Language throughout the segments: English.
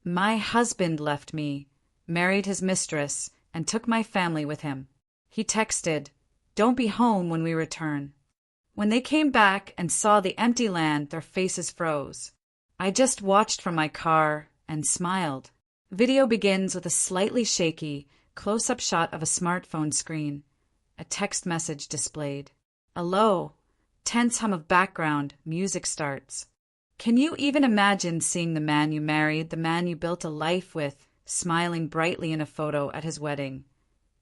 My husband left me, married his mistress, and took my family with him. He texted, "Don't be home when we return." When they came back and saw the empty land, their faces froze. I just watched from my car and smiled. Video begins with a slightly shaky, close-up shot of a smartphone screen. A text message displayed. A low, tense hum of background music starts. Can you even imagine seeing the man you married, the man you built a life with, smiling brightly in a photo at his wedding?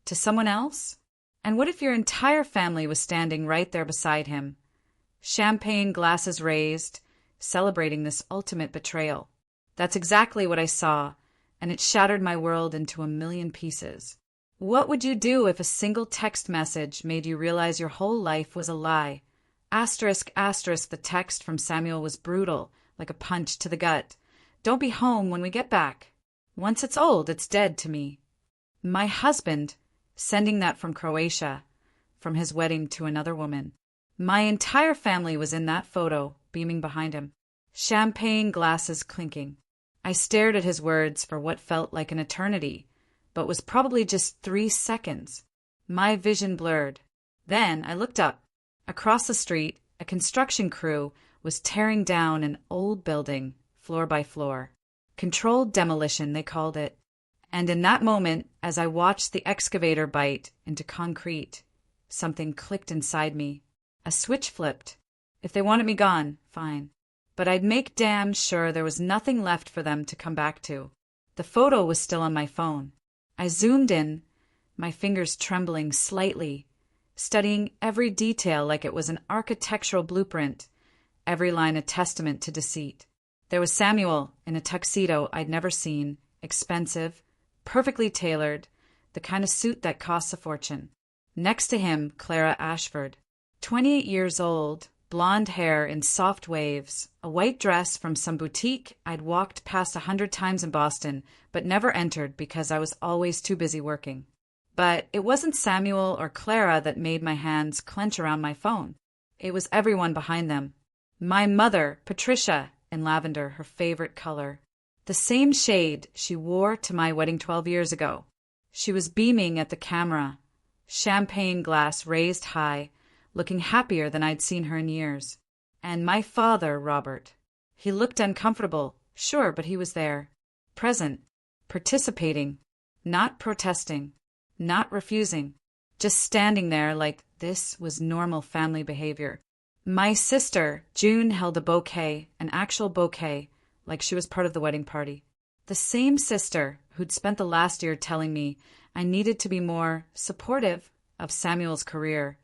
To someone else? And what if your entire family was standing right there beside him? Champagne glasses raised, celebrating this ultimate betrayal. That's exactly what I saw, and it shattered my world into a million pieces. What would you do if a single text message made you realize your whole life was a lie? Asterisk, asterisk, the text from Samuel was brutal, like a punch to the gut. Don't be home when we get back. Once it's old, it's dead to me. My husband, sending that from Croatia, from his wedding to another woman. My entire family was in that photo, beaming behind him. Champagne glasses clinking. I stared at his words for what felt like an eternity, but was probably just 3 seconds. My vision blurred. Then I looked up. Across the street, a construction crew was tearing down an old building, floor by floor. Controlled demolition, they called it. And in that moment, as I watched the excavator bite into concrete, something clicked inside me. A switch flipped. If they wanted me gone, fine. But I'd make damn sure there was nothing left for them to come back to. The photo was still on my phone. I zoomed in, my fingers trembling slightly, studying every detail like it was an architectural blueprint, every line a testament to deceit. There was Samuel in a tuxedo I'd never seen, expensive, perfectly tailored, the kind of suit that costs a fortune. Next to him, Clara Ashford, 28 years old, blonde hair in soft waves, a white dress from some boutique I'd walked past 100 times in Boston, but never entered because I was always too busy working. But it wasn't Samuel or Clara that made my hands clench around my phone. It was everyone behind them. My mother, Patricia, in lavender, her favorite color. The same shade she wore to my wedding 12 years ago. She was beaming at the camera, champagne glass raised high, looking happier than I'd seen her in years. And my father, Robert. He looked uncomfortable, sure, but he was there. Present. Participating. Not protesting. Not refusing. Just standing there like this was normal family behavior. My sister, June, held a bouquet, an actual bouquet, like she was part of the wedding party. The same sister who'd spent the last year telling me I needed to be more supportive of Samuel's career,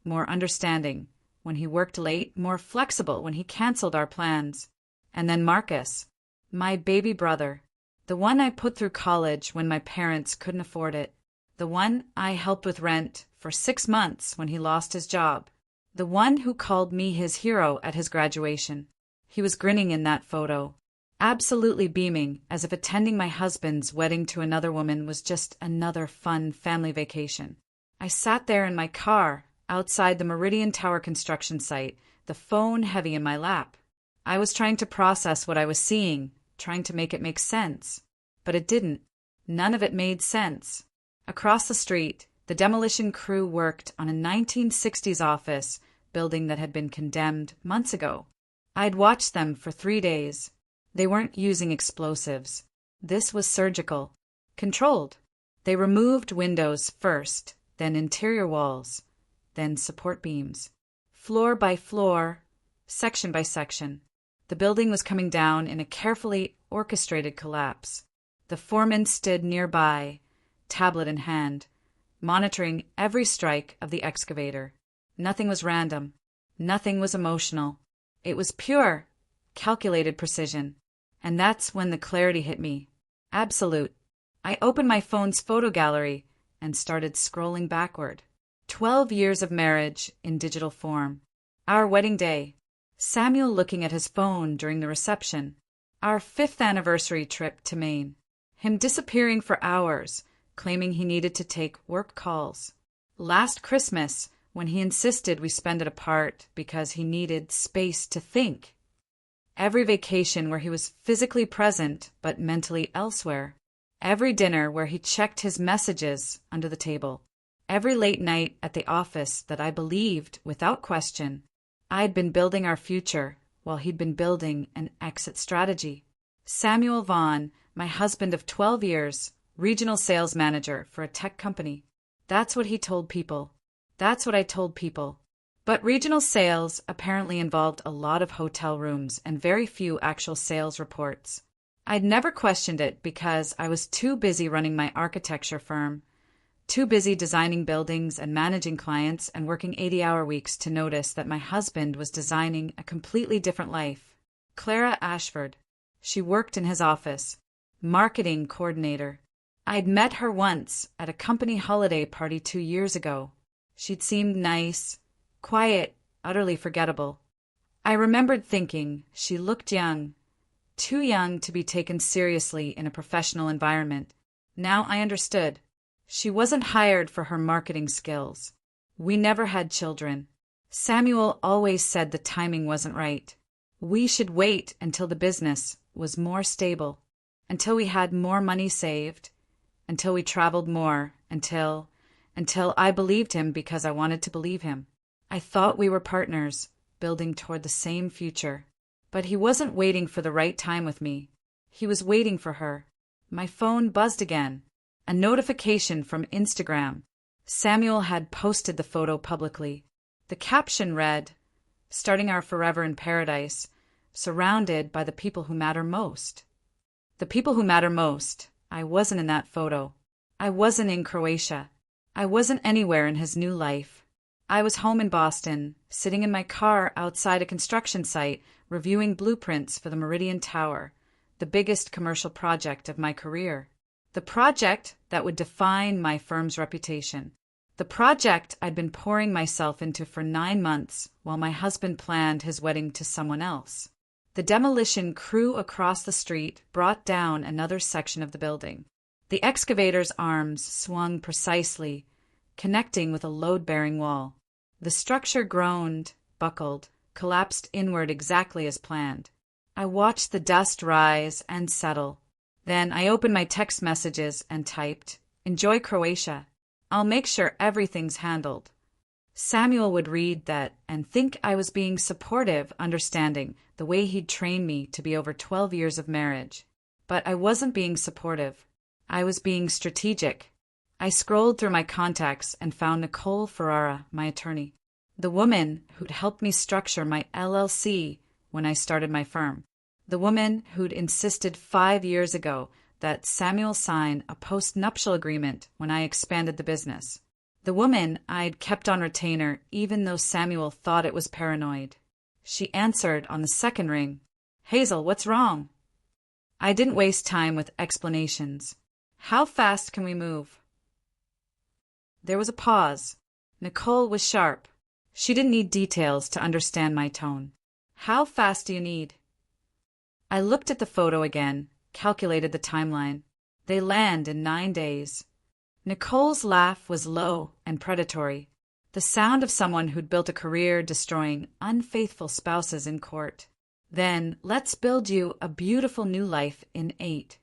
more understanding when he worked late, more flexible when he canceled our plans. And then Marcus, my baby brother, the one I put through college when my parents couldn't afford it, the one I helped with rent for 6 months when he lost his job, the one who called me his hero at his graduation. He was grinning in that photo, absolutely beaming, as if attending my husband's wedding to another woman was just another fun family vacation. I sat there in my car, outside the Meridian Tower construction site, the phone heavy in my lap. I was trying to process what I was seeing, trying to make it make sense. But it didn't. None of it made sense. Across the street, the demolition crew worked on a 1960s office building that had been condemned months ago. I'd watched them for 3 days. They weren't using explosives. This was surgical. Controlled. They removed windows first, then interior walls, then support beams. Floor by floor, section by section. The building was coming down in a carefully orchestrated collapse. The foreman stood nearby, tablet in hand, monitoring every strike of the excavator. Nothing was random. Nothing was emotional. It was pure, calculated precision. And that's when the clarity hit me. Absolute. I opened my phone's photo gallery and started scrolling backward. 12 years of marriage in digital form. Our wedding day. Samuel looking at his phone during the reception. Our 5th anniversary trip to Maine. Him disappearing for hours, claiming he needed to take work calls. Last Christmas, when he insisted we spend it apart because he needed space to think. Every vacation where he was physically present but mentally elsewhere. Every dinner where he checked his messages under the table. Every late night at the office that I believed, without question, I'd been building our future while he'd been building an exit strategy. Samuel Vaughn, my husband of 12 years, regional sales manager for a tech company. That's what he told people. That's what I told people. But regional sales apparently involved a lot of hotel rooms and very few actual sales reports. I'd never questioned it because I was too busy running my architecture firm, too busy designing buildings and managing clients and working 80-hour weeks to notice that my husband was designing a completely different life. Clara Ashford. She worked in his office. Marketing coordinator. I'd met her once at a company holiday party 2 years ago. She'd seemed nice, quiet, utterly forgettable. I remembered thinking she looked young, too young to be taken seriously in a professional environment. Now I understood. She wasn't hired for her marketing skills. We never had children. Samuel always said the timing wasn't right. We should wait until the business was more stable, until we had more money saved, until we traveled more, until I believed him because I wanted to believe him. I thought we were partners, building toward the same future. But he wasn't waiting for the right time with me. He was waiting for her. My phone buzzed again. A notification from Instagram. Samuel had posted the photo publicly. The caption read, "Starting our forever in paradise, surrounded by the people who matter most." The people who matter most. I wasn't in that photo. I wasn't in Croatia. I wasn't anywhere in his new life. I was home in Boston, sitting in my car outside a construction site, reviewing blueprints for the Meridian Tower, the biggest commercial project of my career. The project that would define my firm's reputation. The project I'd been pouring myself into for 9 months while my husband planned his wedding to someone else. The demolition crew across the street brought down another section of the building. The excavator's arms swung precisely, connecting with a load-bearing wall. The structure groaned, buckled, collapsed inward exactly as planned. I watched the dust rise and settle. Then I opened my text messages and typed, "Enjoy Croatia. I'll make sure everything's handled." Samuel would read that and think I was being supportive, understanding the way he'd trained me to be over 12 years of marriage. But I wasn't being supportive. I was being strategic. I scrolled through my contacts and found Nicole Ferrara, my attorney, the woman who'd helped me structure my LLC when I started my firm. The woman who'd insisted 5 years ago that Samuel sign a post-nuptial agreement when I expanded the business. The woman I'd kept on retainer even though Samuel thought it was paranoid. She answered on the second ring. "Hazel, what's wrong?" I didn't waste time with explanations. "How fast can we move?" There was a pause. Nicole was sharp. She didn't need details to understand my tone. "How fast do you need?" I looked at the photo again, calculated the timeline. They land in 9 days. Nicole's laugh was low and predatory, the sound of someone who'd built a career destroying unfaithful spouses in court. "Then let's build you a beautiful new life in 8.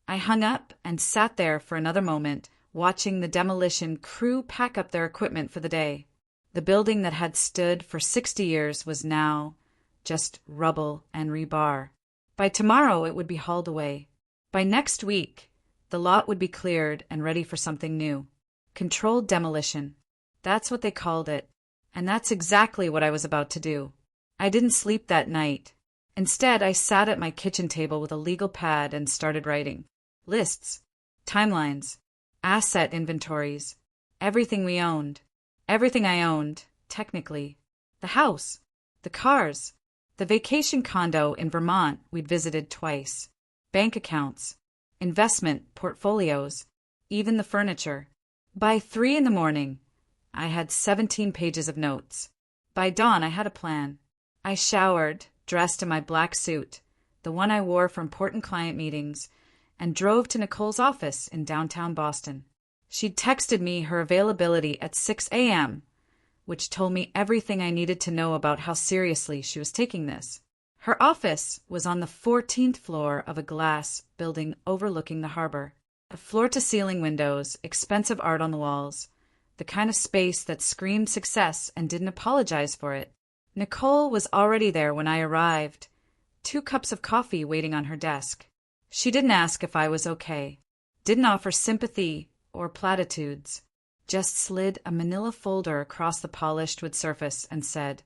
I hung up and sat there for another moment, watching the demolition crew pack up their equipment for the day. The building that had stood for 60 years was now just rubble and rebar. By tomorrow it would be hauled away. By next week, the lot would be cleared and ready for something new. Controlled demolition. That's what they called it. And that's exactly what I was about to do. I didn't sleep that night. Instead, I sat at my kitchen table with a legal pad and started writing. Lists, timelines, asset inventories, everything we owned. Everything I owned, technically. The house, the cars, the vacation condo in Vermont we'd visited twice, bank accounts, investment portfolios, even the furniture. By 3 a.m, I had 17 pages of notes. By dawn, I had a plan. I showered, dressed in my black suit, the one I wore for important client meetings, and drove to Nicole's office in downtown Boston. She'd texted me her availability at 6 a.m., which told me everything I needed to know about how seriously she was taking this. Her office was on the 14th floor of a glass building overlooking the harbor. Floor-to-ceiling windows, expensive art on the walls, the kind of space that screamed success and didn't apologize for it. Nicole was already there when I arrived, 2 cups of coffee waiting on her desk. She didn't ask if I was okay, didn't offer sympathy or platitudes, just slid a manila folder across the polished wood surface and said,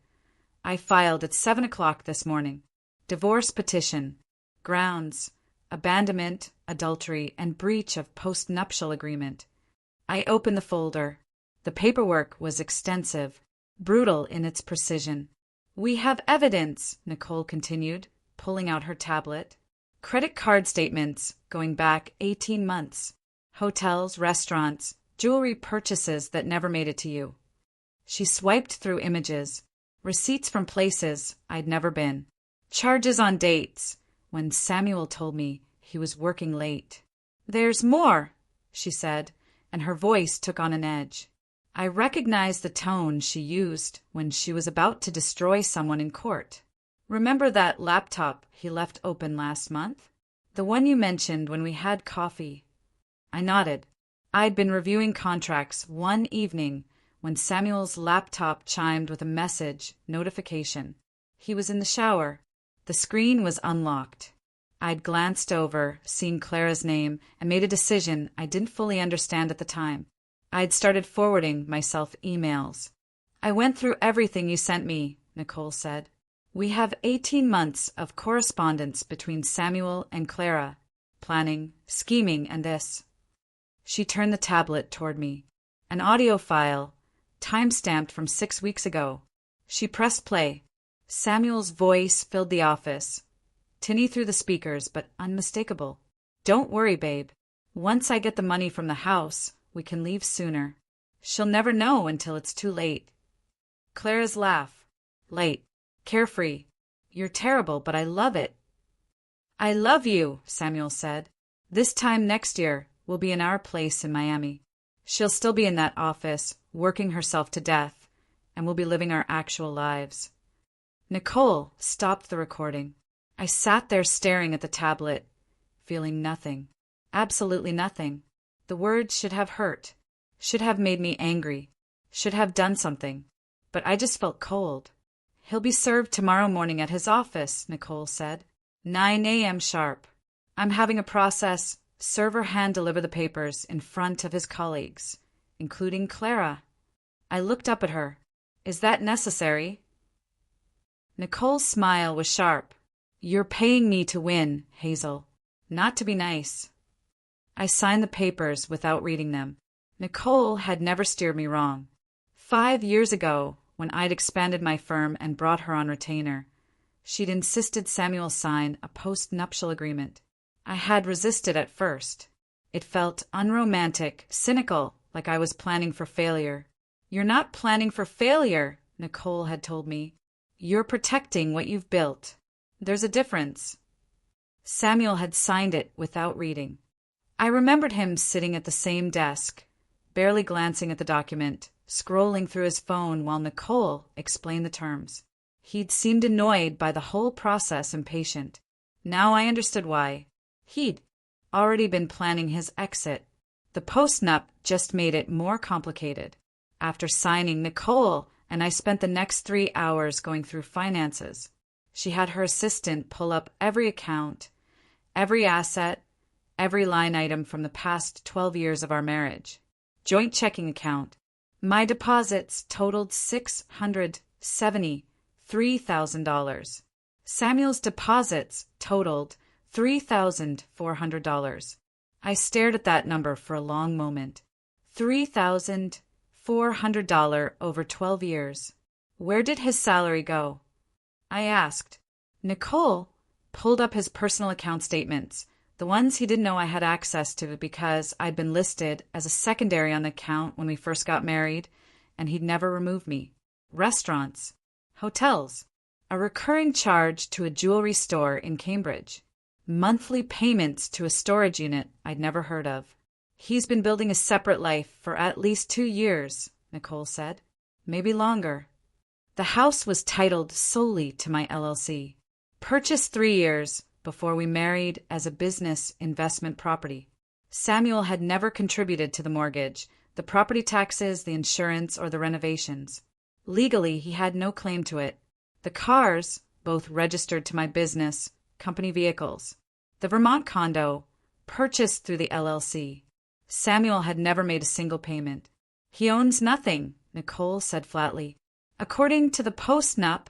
"I filed at 7 o'clock this morning. Divorce petition. Grounds. Abandonment, adultery, and breach of post-nuptial agreement." I opened the folder. The paperwork was extensive, brutal in its precision. "We have evidence," Nicole continued, pulling out her tablet. "Credit card statements going back 18 months. Hotels, restaurants, jewelry purchases that never made it to you." She swiped through images, receipts from places I'd never been, charges on dates when Samuel told me he was working late. "There's more," she said, and her voice took on an edge. I recognized the tone she used when she was about to destroy someone in court. "Remember that laptop he left open last month? The one you mentioned when we had coffee?" I nodded. I'd been reviewing contracts one evening when Samuel's laptop chimed with a message notification. He was in the shower. The screen was unlocked. I'd glanced over, seen Clara's name, and made a decision I didn't fully understand at the time. I'd started forwarding myself emails. "I went through everything you sent me," Nicole said. "We have 18 months of correspondence between Samuel and Clara, planning, scheming, and this." She turned the tablet toward me. An audio file, time-stamped from 6 weeks ago. She pressed play. Samuel's voice filled the office, tinny through the speakers, but unmistakable. "Don't worry, babe. Once I get the money from the house, we can leave sooner. She'll never know until it's too late." Clara's laugh. Light. Carefree. "You're terrible, but I love it." "I love you," Samuel said. "This time next year, we'll be in our place in Miami. She'll still be in that office, working herself to death, and we'll be living our actual lives." Nicole stopped the recording. I sat there staring at the tablet, feeling nothing. Absolutely nothing. The words should have hurt, should have made me angry, should have done something. But I just felt cold. "He'll be served tomorrow morning at his office," Nicole said. 9 a.m. sharp. I'm having a process server hand-deliver the papers in front of his colleagues, including Clara. I looked up at her. "Is that necessary?" Nicole's smile was sharp. "You're paying me to win, Hazel, not to be nice." I signed the papers without reading them. Nicole had never steered me wrong. 5 years ago, when I'd expanded my firm and brought her on retainer, she'd insisted Samuel sign a post-nuptial agreement. I had resisted at first. It felt unromantic, cynical, like I was planning for failure. "You're not planning for failure," Nicole had told me. "You're protecting what you've built. There's a difference." Samuel had signed it without reading. I remembered him sitting at the same desk, barely glancing at the document, scrolling through his phone while Nicole explained the terms. He'd seemed annoyed by the whole process and patient. Now I understood why. He'd already been planning his exit. The post-nup just made it more complicated. After signing, Nicole and I spent the next 3 hours going through finances. She had her assistant pull up every account, every asset, every line item from the past 12 years of our marriage. Joint checking account. My deposits totaled $673,000. Samuel's deposits totaled $3,400. I stared at that number for a long moment. $3,400 over 12 years. Where did his salary go? I asked. Nicole pulled up his personal account statements, the ones he didn't know I had access to because I'd been listed as a secondary on the account when we first got married, and he'd never removed me. Restaurants, hotels, a recurring charge to a jewelry store in Cambridge, monthly payments to a storage unit I'd never heard of. He's been building a separate life for at least 2 years, Nicole said. Maybe longer. The house was titled solely to my LLC. Purchased 3 years before we married as a business investment property. Samuel had never contributed to the mortgage, the property taxes, the insurance, or the renovations. Legally, he had no claim to it. The cars, both registered to my business, company vehicles. The Vermont condo, purchased through the LLC. Samuel had never made a single payment. He owns nothing, Nicole said flatly. According to the post-nup,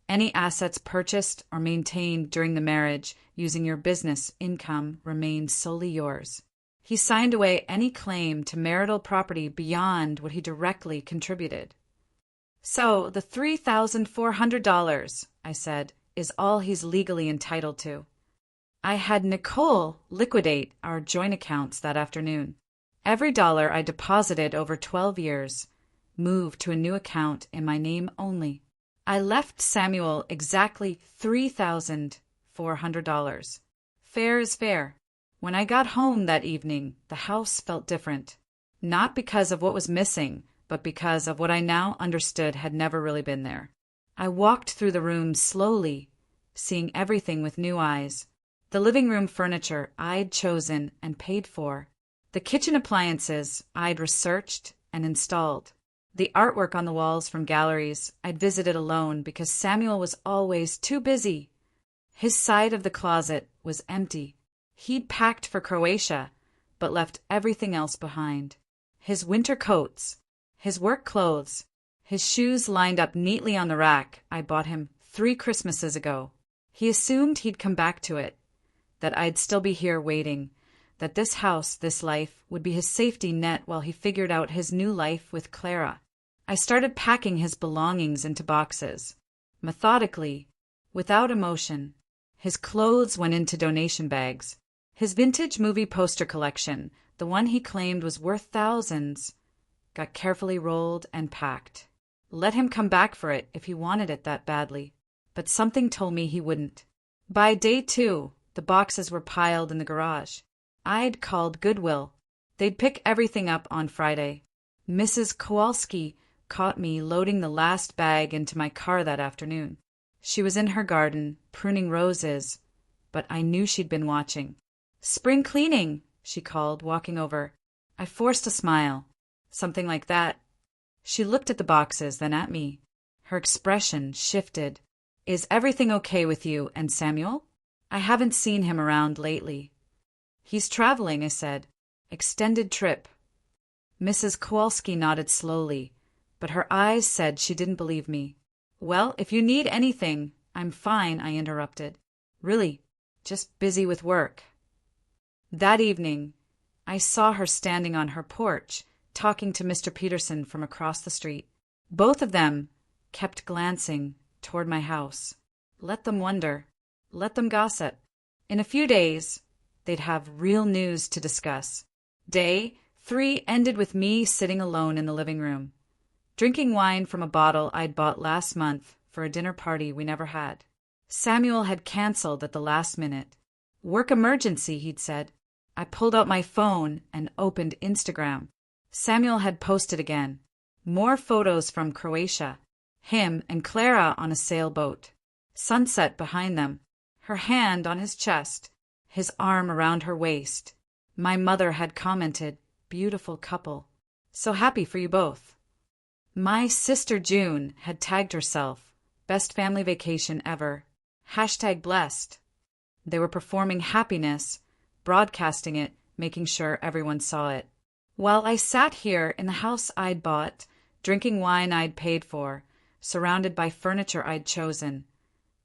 any assets purchased or maintained during the marriage using your business income remain solely yours. He signed away any claim to marital property beyond what he directly contributed. So the $3,400, I said, is all he's legally entitled to. I had Nicole liquidate our joint accounts that afternoon. Every dollar I deposited over 12 years moved to a new account in my name only. I left Samuel exactly $3,400. Fair is fair. When I got home that evening, the house felt different. Not because of what was missing, but because of what I now understood had never really been there. I walked through the room slowly, seeing everything with new eyes. The living room furniture I'd chosen and paid for. The kitchen appliances I'd researched and installed. The artwork on the walls from galleries I'd visited alone because Samuel was always too busy. His side of the closet was empty. He'd packed for Croatia, but left everything else behind. His winter coats, his work clothes, his shoes lined up neatly on the rack I bought him 3 Christmases ago. He assumed he'd come back to it, that I'd still be here waiting, that this house, this life, would be his safety net while he figured out his new life with Clara. I started packing his belongings into boxes. Methodically, without emotion. His clothes went into donation bags. His vintage movie poster collection, the one he claimed was worth thousands, got carefully rolled and packed. Let him come back for it if he wanted it that badly. But something told me he wouldn't. By day 2, the boxes were piled in the garage. I'd called Goodwill. They'd pick everything up on Friday. Mrs. Kowalski caught me loading the last bag into my car that afternoon. She was in her garden, pruning roses, but I knew she'd been watching. "Spring cleaning," she called, walking over. I forced a smile. Something like that. She looked at the boxes, then at me. Her expression shifted. "Is everything okay with you and Samuel? I haven't seen him around lately." "He's traveling," I said. "Extended trip." Mrs. Kowalski nodded slowly, but her eyes said she didn't believe me. "Well, if you need anything, I'm fine," I interrupted. "Really, just busy with work." That evening, I saw her standing on her porch, talking to Mr. Peterson from across the street. Both of them kept glancing toward my house. Let them wonder. Let them gossip. In a few days, they'd have real news to discuss. Day 3 ended with me sitting alone in the living room, drinking wine from a bottle I'd bought last month for a dinner party we never had. Samuel had canceled at the last minute. "Work emergency," he'd said. I pulled out my phone and opened Instagram. Samuel had posted again. More photos from Croatia. Him and Clara on a sailboat. Sunset behind them. Her hand on his chest. His arm around her waist. My mother had commented, "Beautiful couple. So happy for you both." My sister June had tagged herself, "Best family vacation ever. #blessed." They were performing happiness, broadcasting it, making sure everyone saw it. While I sat here in the house I'd bought, drinking wine I'd paid for, surrounded by furniture I'd chosen,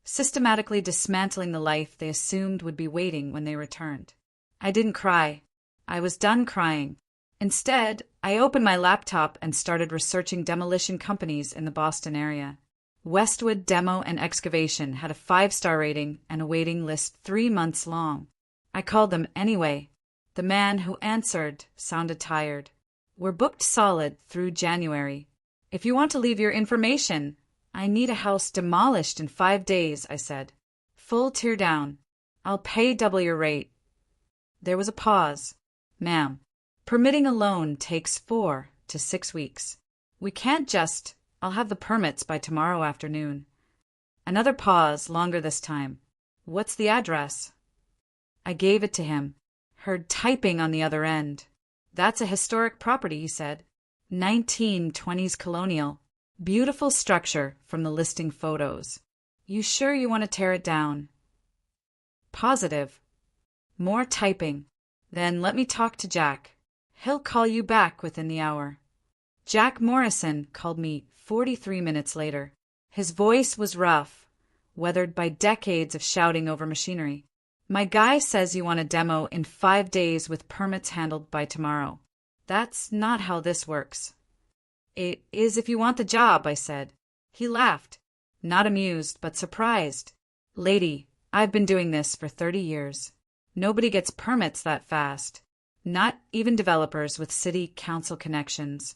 systematically dismantling the life they assumed would be waiting when they returned. I didn't cry. I was done crying. Instead, I opened my laptop and started researching demolition companies in the Boston area. Westwood Demo and Excavation had a 5-star rating and a waiting list 3 months long. I called them anyway. The man who answered sounded tired. "We're booked solid through January. If you want to leave your information, I need a house demolished in 5 days," I said. "Full tear down. I'll pay double your rate." There was a pause. "Ma'am, permitting a loan takes 4 to 6 weeks. We can't just, I'll have the permits by tomorrow afternoon." Another pause, longer this time. What's the address? I gave it to him. Heard typing on the other end. That's a historic property, he said. 1920s colonial. Beautiful structure from the listing photos. You sure you want to tear it down? Positive. More typing. Then let me talk to Jack. He'll call you back within the hour. Jack Morrison called me 43 minutes later. His voice was rough, weathered by decades of shouting over machinery. My guy says you want a demo in 5 days with permits handled by tomorrow. That's not how this works. It is if you want the job, I said. He laughed, not amused, but surprised. Lady, I've been doing this for 30 years. Nobody gets permits that fast. Not even developers with city council connections.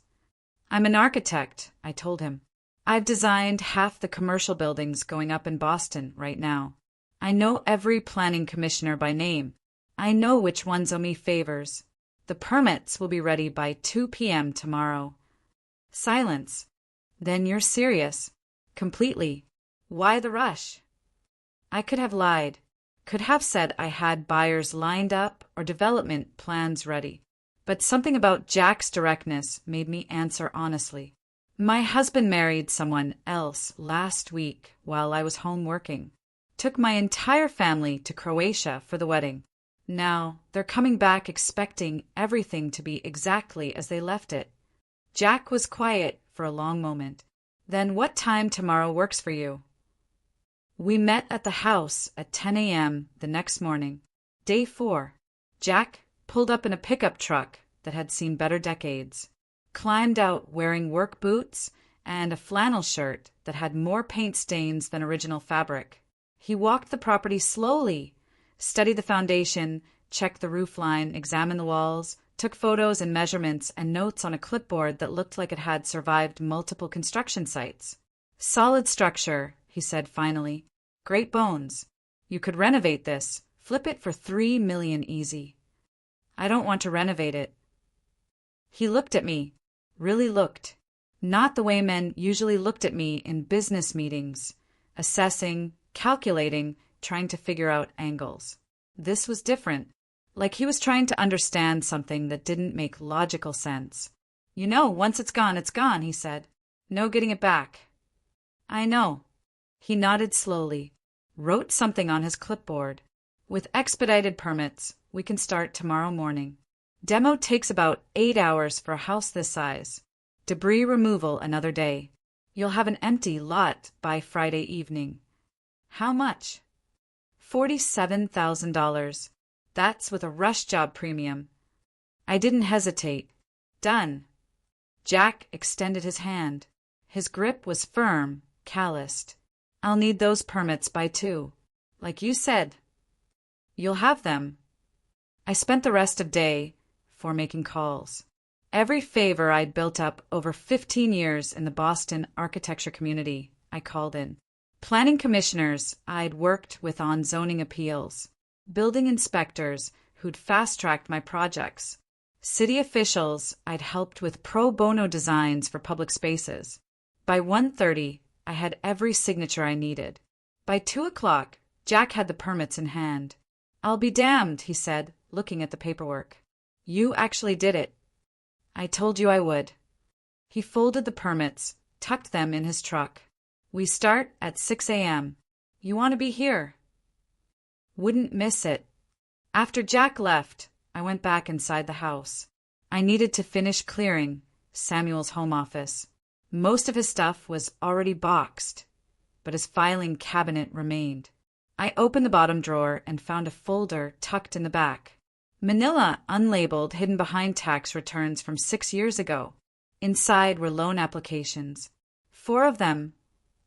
I'm an architect, I told him. I've designed half the commercial buildings going up in Boston right now. I know every planning commissioner by name. I know which ones owe me favors. The permits will be ready by 2 p.m. tomorrow. Silence. Then you're serious. Completely. Why the rush? I could have lied. Could have said I had buyers lined up or development plans ready. But something about Jack's directness made me answer honestly. My husband married someone else last week while I was home working. Took my entire family to Croatia for the wedding. Now they're coming back expecting everything to be exactly as they left it. Jack was quiet for a long moment. Then what time tomorrow works for you? We met at the house at 10 a.m. the next morning. Day 4. Jack pulled up in a pickup truck that had seen better decades. Climbed out wearing work boots and a flannel shirt that had more paint stains than original fabric. He walked the property slowly, studied the foundation, checked the roof line, examined the walls, took photos and measurements and notes on a clipboard that looked like it had survived multiple construction sites. Solid structure, he said finally. Great bones. You could renovate this, flip it for $3 million easy. I don't want to renovate it. He looked at me, really looked. Not the way men usually looked at me in business meetings, assessing, calculating, trying to figure out angles. This was different, like he was trying to understand something that didn't make logical sense. You know, once it's gone, he said. No getting it back. I know. He nodded slowly, wrote something on his clipboard. With expedited permits, we can start tomorrow morning. Demo takes about 8 hours for a house this size. Debris removal another day. You'll have an empty lot by Friday evening. How much? $47,000. That's with a rush job premium. I didn't hesitate. Done. Jack extended his hand. His grip was firm, calloused. I'll need those permits by 2. Like you said. You'll have them. I spent the rest of day for making calls. Every favor I'd built up over 15 years in the Boston architecture community, I called in. Planning commissioners I'd worked with on zoning appeals. Building inspectors who'd fast-tracked my projects. City officials I'd helped with pro bono designs for public spaces. By 1:30, I had every signature I needed. By 2 o'clock, Jack had the permits in hand. I'll be damned, he said, looking at the paperwork. You actually did it. I told you I would. He folded the permits, tucked them in his truck. We start at 6 a.m. You want to be here? Wouldn't miss it. After Jack left, I went back inside the house. I needed to finish clearing Samuel's home office. Most of his stuff was already boxed, but his filing cabinet remained. I opened the bottom drawer and found a folder tucked in the back. Manila, unlabeled, hidden behind tax returns from 6 years ago. Inside were loan applications. 4 of them,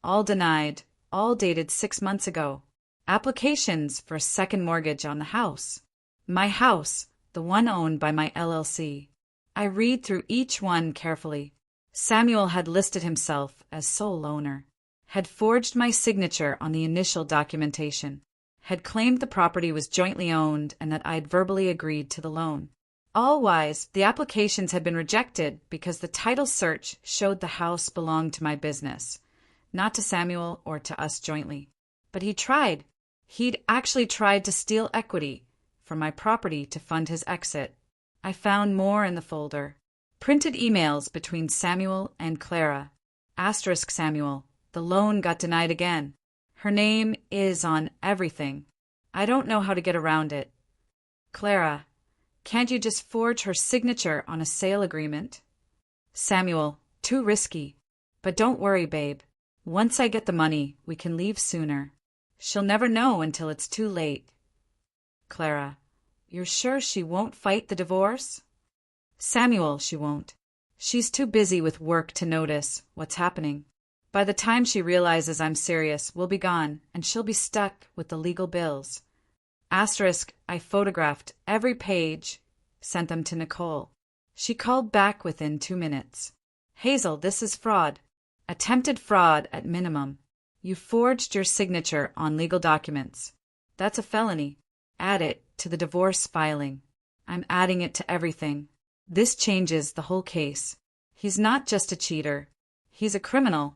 all denied, all dated 6 months ago. Applications for a second mortgage on the house. My house, the one owned by my LLC. I read through each one carefully. Samuel had listed himself as sole owner, had forged my signature on the initial documentation, had claimed the property was jointly owned and that I'd verbally agreed to the loan. All wise, the applications had been rejected because the title search showed the house belonged to my business, not to Samuel or to us jointly. But he tried. He'd actually tried to steal equity from my property to fund his exit. I found more in the folder. Printed emails between Samuel and Clara. Asterisk Samuel. The loan got denied again. Her name is on everything. I don't know how to get around it. Clara. Can't you just forge her signature on a sale agreement? Samuel. Too risky. But don't worry, babe. Once I get the money, we can leave sooner. She'll never know until it's too late. Clara. You're sure she won't fight the divorce? Samuel, she won't. She's too busy with work to notice what's happening. By the time she realizes I'm serious, we'll be gone, and she'll be stuck with the legal bills. Asterisk, I photographed every page, sent them to Nicole. She called back within 2 minutes. Hazel, this is fraud. Attempted fraud at minimum. You forged your signature on legal documents. That's a felony. Add it to the divorce filing. I'm adding it to everything. This changes the whole case. He's not just a cheater. He's a criminal.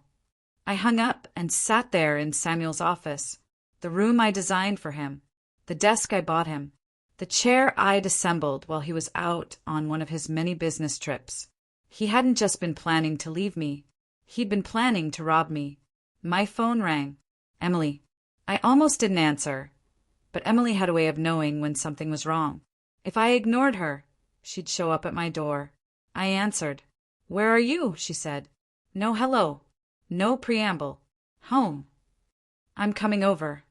I hung up and sat there in Samuel's office, the room I designed for him, the desk I bought him, the chair I'd assembled while he was out on one of his many business trips. He hadn't just been planning to leave me. He'd been planning to rob me. My phone rang. Emily. I almost didn't answer, but Emily had a way of knowing when something was wrong. If I ignored her, she'd show up at my door. I answered. Where are you? She said. No hello. No preamble. Home. I'm coming over.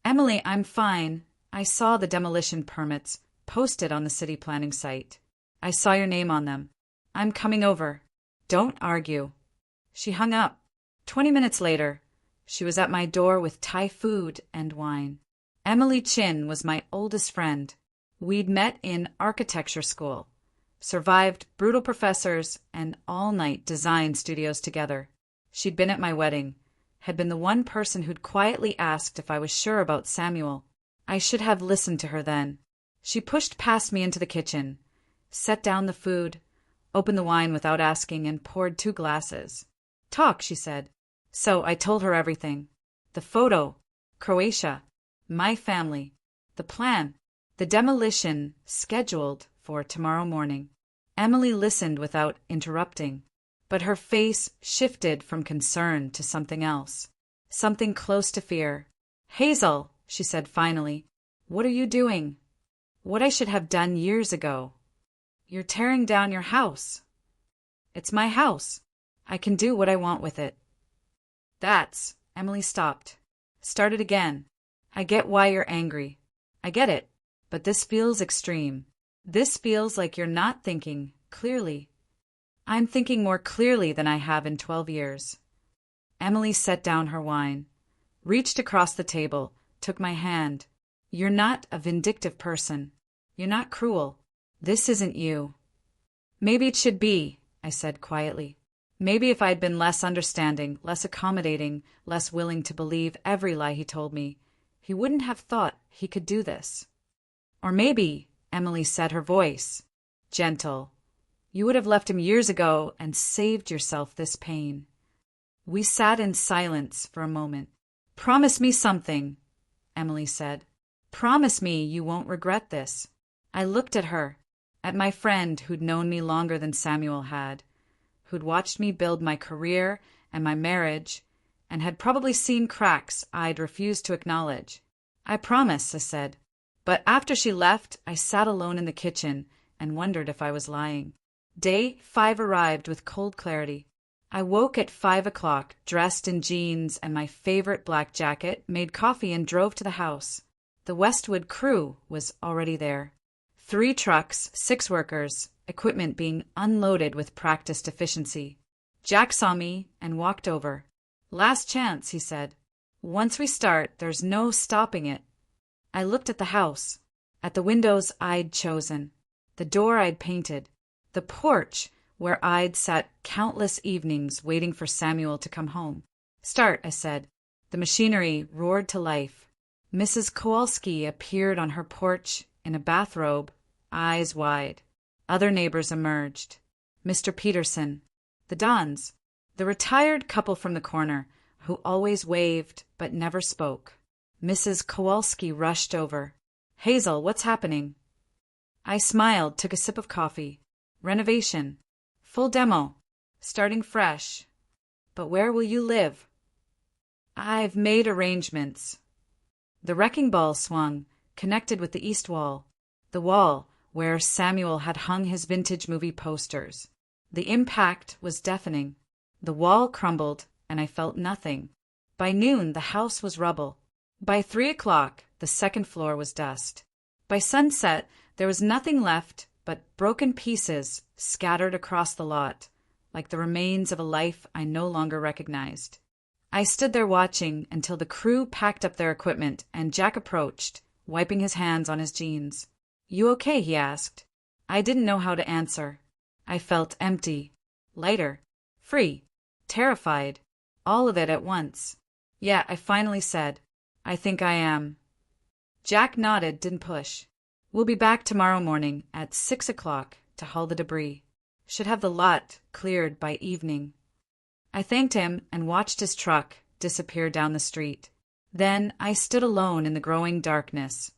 Emily, I'm fine. I saw the demolition permits posted on the city planning site. I saw your name on them. I'm coming over. Don't argue. She hung up. 20 minutes later, she was at my door with Thai food and wine. Emily Chin was my oldest friend. We'd met in architecture school, survived brutal professors and all-night design studios together. She'd been at my wedding, had been the one person who'd quietly asked if I was sure about Samuel. I should have listened to her then. She pushed past me into the kitchen, set down the food, opened the wine without asking, and poured 2 glasses. Talk, she said. So I told her everything. The photo, Croatia, my family, the plan, the demolition scheduled for tomorrow morning. Emily listened without interrupting, but her face shifted from concern to something else, something close to fear. Hazel, she said finally, what are you doing? What I should have done years ago. You're tearing down your house. It's my house. I can do what I want with it. Emily stopped. Started again. I get why you're angry. I get it. But this feels extreme. This feels like you're not thinking clearly. I'm thinking more clearly than I have in 12 years. Emily set down her wine, reached across the table, took my hand. You're not a vindictive person. You're not cruel. This isn't you. Maybe it should be, I said quietly. Maybe if I'd been less understanding, less accommodating, less willing to believe every lie he told me, he wouldn't have thought he could do this. Or maybe, Emily said, her voice gentle, you would have left him years ago and saved yourself this pain. We sat in silence for a moment. Promise me something, Emily said. Promise me you won't regret this. I looked at her, at my friend who'd known me longer than Samuel had, who'd watched me build my career and my marriage, and had probably seen cracks I'd refused to acknowledge. I promise, I said. But after she left, I sat alone in the kitchen and wondered if I was lying. Day 5 arrived with cold clarity. I woke at 5 o'clock, dressed in jeans and my favorite black jacket, made coffee and drove to the house. The Westwood crew was already there. 3 trucks, 6 workers, equipment being unloaded with practiced efficiency. Jack saw me and walked over. Last chance, he said. Once we start, there's no stopping it. I looked at the house, at the windows I'd chosen, the door I'd painted, the porch where I'd sat countless evenings waiting for Samuel to come home. Start, I said. The machinery roared to life. Mrs. Kowalski appeared on her porch in a bathrobe, eyes wide. Other neighbors emerged. Mr. Peterson, the Dons, the retired couple from the corner who always waved but never spoke. Mrs. Kowalski rushed over. Hazel, what's happening? I smiled, took a sip of coffee. Renovation. Full demo. Starting fresh. But where will you live? I've made arrangements. The wrecking ball swung, connected with the east wall. The wall where Samuel had hung his vintage movie posters. The impact was deafening. The wall crumbled, and I felt nothing. By noon, the house was rubble. By 3 o'clock, the second floor was dust. By sunset, there was nothing left but broken pieces scattered across the lot, like the remains of a life I no longer recognized. I stood there watching until the crew packed up their equipment and Jack approached, wiping his hands on his jeans. You okay? He asked. I didn't know how to answer. I felt empty, lighter, free, terrified, all of it at once. Yeah, I finally said, I think I am. Jack nodded, didn't push. We'll be back tomorrow morning at 6 o'clock to haul the debris. Should have the lot cleared by evening. I thanked him and watched his truck disappear down the street. Then I stood alone in the growing darkness,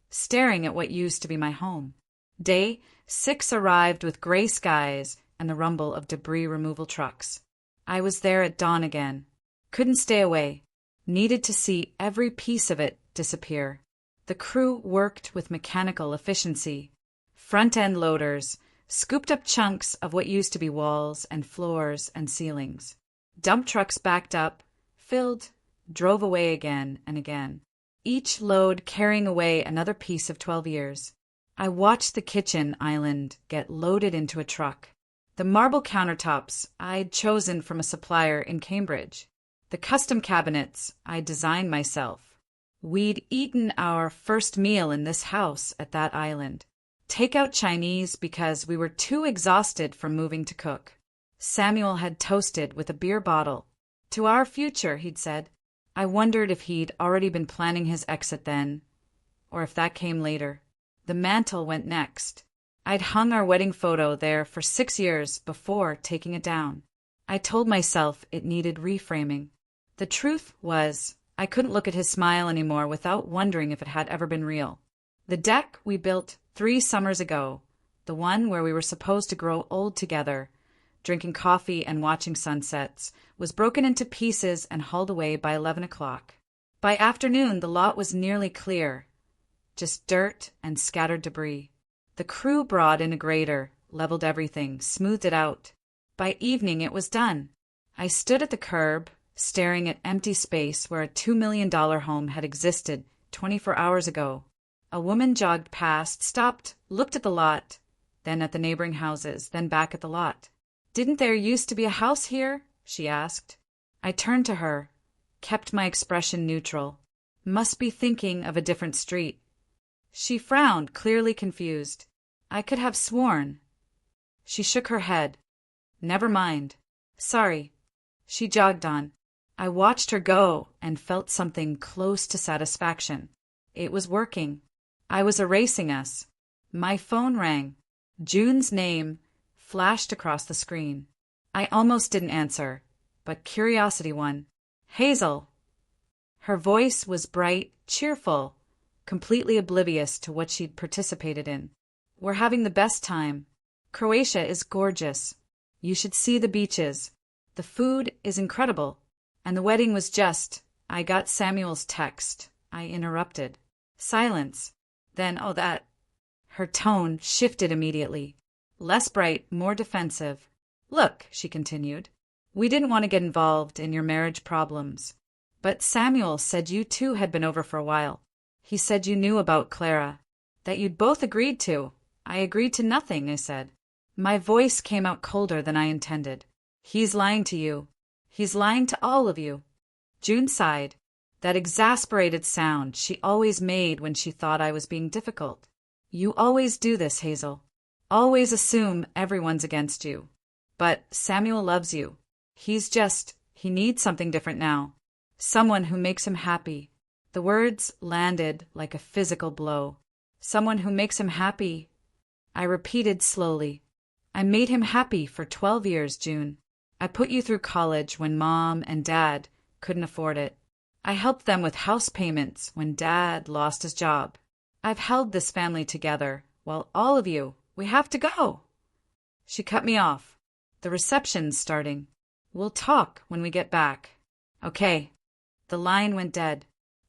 staring at what used to be my home. Day 6 arrived with gray skies and the rumble of debris removal trucks. I was there at dawn again. Couldn't stay away. Needed to see every piece of it disappear. The crew worked with mechanical efficiency. Front-end loaders scooped up chunks of what used to be walls and floors and ceilings. Dump trucks backed up, filled, drove away again and again, each load carrying away another piece of 12 years. I watched the kitchen island get loaded into a truck. The marble countertops I'd chosen from a supplier in Cambridge. The custom cabinets I'd designed myself. We'd eaten our first meal in this house at that island. Takeout Chinese because we were too exhausted from moving to cook. Samuel had toasted with a beer bottle. To our future, he'd said. I wondered if he'd already been planning his exit then, or if that came later. The mantel went next. I'd hung our wedding photo there for 6 years before taking it down. I told myself it needed reframing. The truth was, I couldn't look at his smile anymore without wondering if it had ever been real. The deck we built 3 summers ago, the one where we were supposed to grow old together, drinking coffee and watching sunsets, was broken into pieces and hauled away by 11 o'clock. By afternoon, the lot was nearly clear, just dirt and scattered debris. The crew brought in a grader, leveled everything, smoothed it out. By evening, it was done. I stood at the curb, staring at empty space where a $2 million home had existed 24 hours ago. A woman jogged past, stopped, looked at the lot, then at the neighboring houses, then back at the lot. Didn't there used to be a house here? She asked. I turned to her, kept my expression neutral. Must be thinking of a different street. She frowned, clearly confused. I could have sworn. She shook her head. Never mind. Sorry. She jogged on. I watched her go and felt something close to satisfaction. It was working. I was erasing us. My phone rang. June's name flashed across the screen. I almost didn't answer, but curiosity won. Hazel. Her voice was bright, cheerful, completely oblivious to what she'd participated in. We're having the best time. Croatia is gorgeous. You should see the beaches. The food is incredible. And the wedding was just... I got Samuel's text. I interrupted. Silence. Then, oh, that... Her tone shifted immediately. Less bright, more defensive. Look, she continued, we didn't want to get involved in your marriage problems. But Samuel said you two had been over for a while. He said you knew about Clara. That you'd both agreed to. I agreed to nothing, I said. My voice came out colder than I intended. He's lying to you. He's lying to all of you. June sighed. That exasperated sound she always made when she thought I was being difficult. You always do this, Hazel. Always assume everyone's against you. But Samuel loves you. He needs something different now. Someone who makes him happy. The words landed like a physical blow. Someone who makes him happy. I repeated slowly. I made him happy for 12 years, June. I put you through college when Mom and Dad couldn't afford it. I helped them with house payments when Dad lost his job. I've held this family together, while all of you, we have to go. She cut me off. The reception's starting. We'll talk when we get back. Okay. The line went dead.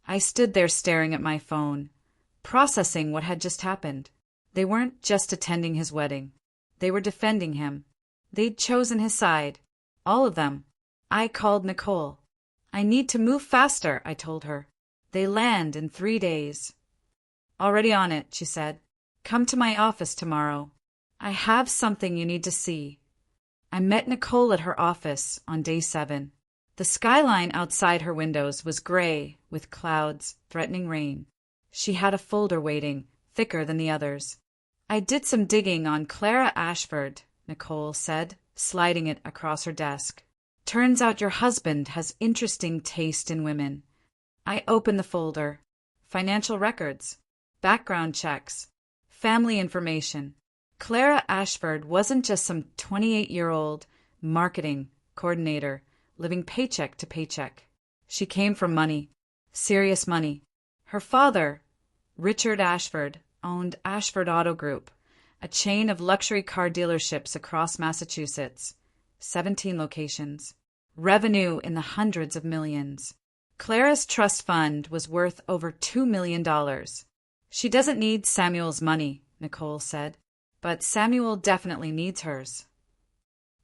I stood there staring at my phone, processing what had just happened. They weren't just attending his wedding. They were defending him. They'd chosen his side. All of them. I called Nicole. I need to move faster, I told her. They land in 3 days. Already on it, she said. Come to my office tomorrow. I have something you need to see. I met Nicole at her office on day 7. The skyline outside her windows was gray with clouds threatening rain. She had a folder waiting, thicker than the others. I did some digging on Clara Ashford, Nicole said, sliding it across her desk. Turns out your husband has interesting taste in women. I opened the folder. Financial records, background checks, family information. Clara Ashford wasn't just some 28-year-old marketing coordinator living paycheck to paycheck. She came from money, serious money. Her father, Richard Ashford, owned Ashford Auto Group, a chain of luxury car dealerships across Massachusetts, 17 locations, revenue in the hundreds of millions. Clara's trust fund was worth over $2 million. She doesn't need Samuel's money, Nicole said, but Samuel definitely needs hers.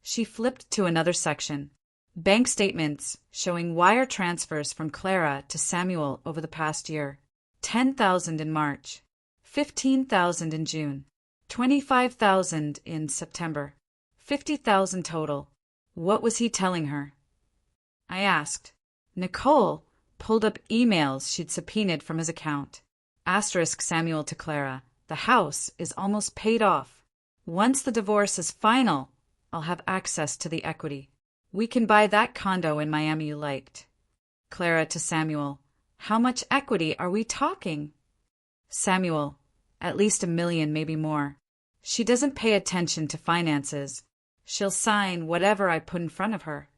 She flipped to another section. Bank statements showing wire transfers from Clara to Samuel over the past year. $10,000 in March, $15,000 in June, $25,000 in September, $50,000 total. What was he telling her? I asked. Nicole pulled up emails she'd subpoenaed from his account. Asterisk Samuel to Clara. The house is almost paid off. Once the divorce is final, I'll have access to the equity. We can buy that condo in Miami you liked. Clara to Samuel. How much equity are we talking? Samuel. At least $1 million, maybe more. She doesn't pay attention to finances. She'll sign whatever I put in front of her.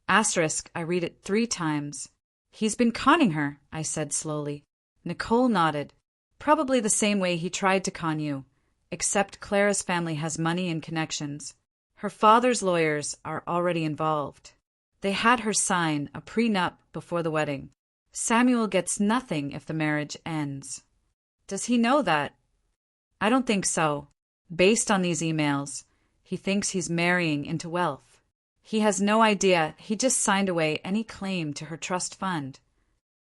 Asterisk, I read it 3 times. He's been conning her, I said slowly. Nicole nodded. Probably the same way he tried to con you, except Clara's family has money and connections. Her father's lawyers are already involved. They had her sign a prenup before the wedding. Samuel gets nothing if the marriage ends. Does he know that? I don't think so. Based on these emails, he thinks he's marrying into wealth. He has no idea he just signed away any claim to her trust fund.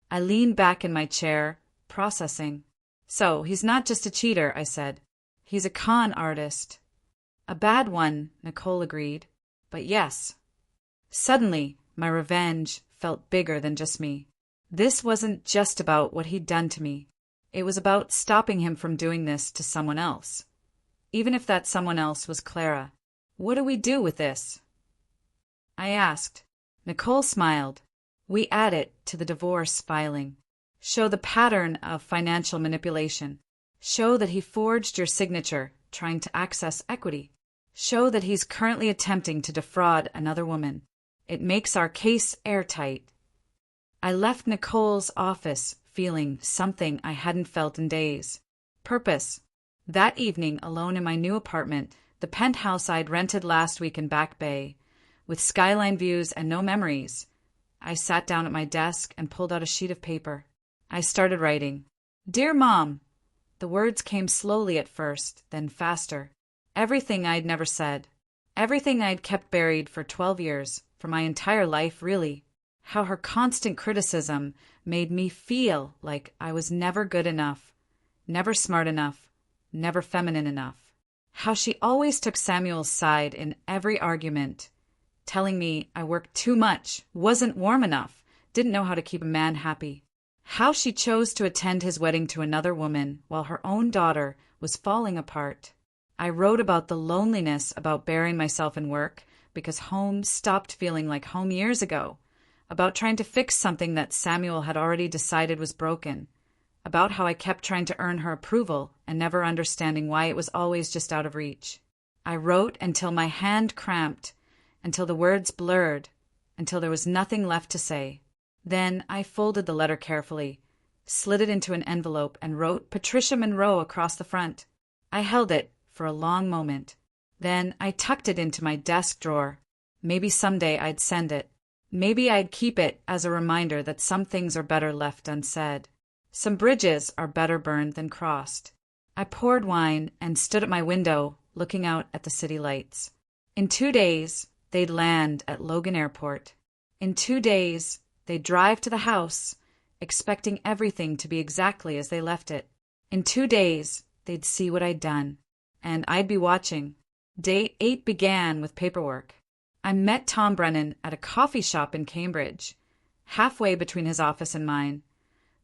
I leaned back in my chair, processing. So, he's not just a cheater, I said. He's a con artist. A bad one, Nicole agreed. But yes. Suddenly, my revenge felt bigger than just me. This wasn't just about what he'd done to me. It was about stopping him from doing this to someone else. Even if that someone else was Clara. What do we do with this? I asked. Nicole smiled. We add it to the divorce filing. Show the pattern of financial manipulation. Show that he forged your signature, trying to access equity. Show that he's currently attempting to defraud another woman. It makes our case airtight. I left Nicole's office feeling something I hadn't felt in days. Purpose. That evening, alone in my new apartment, the penthouse I'd rented last week in Back Bay, with skyline views and no memories, I sat down at my desk and pulled out a sheet of paper. I started writing. Dear Mom. The words came slowly at first, then faster. Everything I'd never said. Everything I'd kept buried for 12 years, for my entire life, really. How her constant criticism made me feel like I was never good enough, never smart enough, never feminine enough. How she always took Samuel's side in every argument, telling me I worked too much, wasn't warm enough, didn't know how to keep a man happy. How she chose to attend his wedding to another woman while her own daughter was falling apart. I wrote about the loneliness about burying myself in work because home stopped feeling like home years ago, about trying to fix something that Samuel had already decided was broken, about how I kept trying to earn her approval and never understanding why it was always just out of reach. I wrote until my hand cramped, until the words blurred, until there was nothing left to say. Then I folded the letter carefully, slid it into an envelope, and wrote Patricia Monroe across the front. I held it for a long moment. Then I tucked it into my desk drawer. Maybe someday I'd send it. Maybe I'd keep it as a reminder that some things are better left unsaid. Some bridges are better burned than crossed. I poured wine and stood at my window, looking out at the city lights. In 2 days, they'd land at Logan Airport. In 2 days, they'd drive to the house, expecting everything to be exactly as they left it. In 2 days, they'd see what I'd done, and I'd be watching. Day 8 began with paperwork. I met Tom Brennan at a coffee shop in Cambridge, halfway between his office and mine,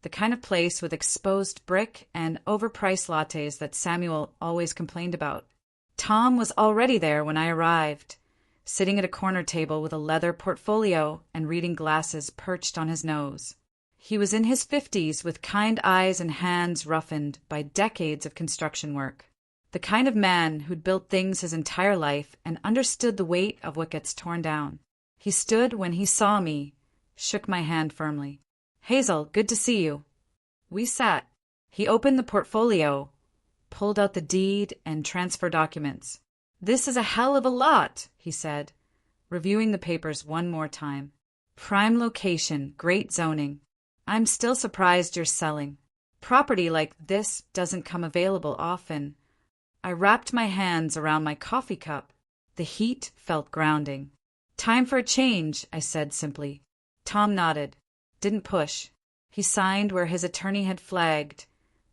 the kind of place with exposed brick and overpriced lattes that Samuel always complained about. Tom was already there when I arrived, sitting at a corner table with a leather portfolio and reading glasses perched on his nose. He was in his 50s with kind eyes and hands roughened by decades of construction work. The kind of man who'd built things his entire life and understood the weight of what gets torn down. He stood when he saw me, shook my hand firmly. "Hazel, good to see you." We sat. He opened the portfolio, pulled out the deed and transfer documents. "This is a hell of a lot," he said, reviewing the papers one more time. "Prime location, great zoning. I'm still surprised you're selling. Property like this doesn't come available often." I wrapped my hands around my coffee cup. The heat felt grounding. "Time for a change," I said simply. Tom nodded. Didn't push. He signed where his attorney had flagged,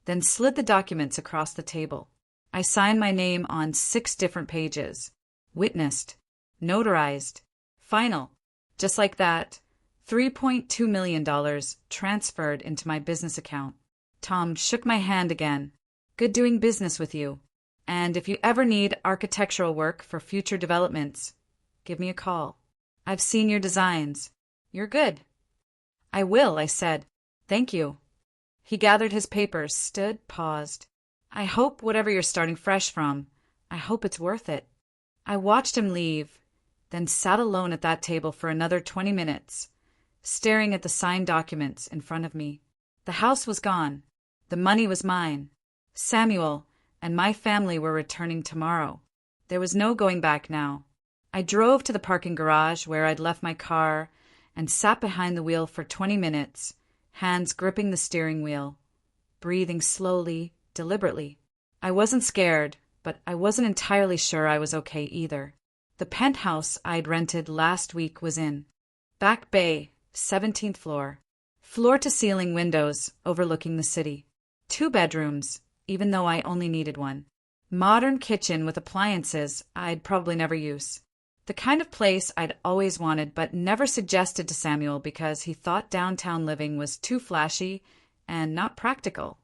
then slid the documents across the table. I signed my name on 6 different pages. Witnessed. Notarized. Final. Just like that, $3.2 million transferred into my business account. Tom shook my hand again. "Good doing business with you. And if you ever need architectural work for future developments, give me a call. I've seen your designs. You're good." "I will," I said. "Thank you." He gathered his papers, stood, paused. "I hope whatever you're starting fresh from, I hope it's worth it." I watched him leave, then sat alone at that table for another 20 minutes, staring at the signed documents in front of me. The house was gone. The money was mine. Samuel and my family were returning tomorrow. There was no going back now. I drove to the parking garage where I'd left my car and sat behind the wheel for 20 minutes, hands gripping the steering wheel, breathing slowly, deliberately. I wasn't scared, but I wasn't entirely sure I was okay either. The penthouse I'd rented last week was in Back Bay, 17th floor. Floor-to-ceiling windows overlooking the city. 2 bedrooms, even though I only needed one. Modern kitchen with appliances I'd probably never use. The kind of place I'd always wanted but never suggested to Samuel because he thought downtown living was too flashy and not practical.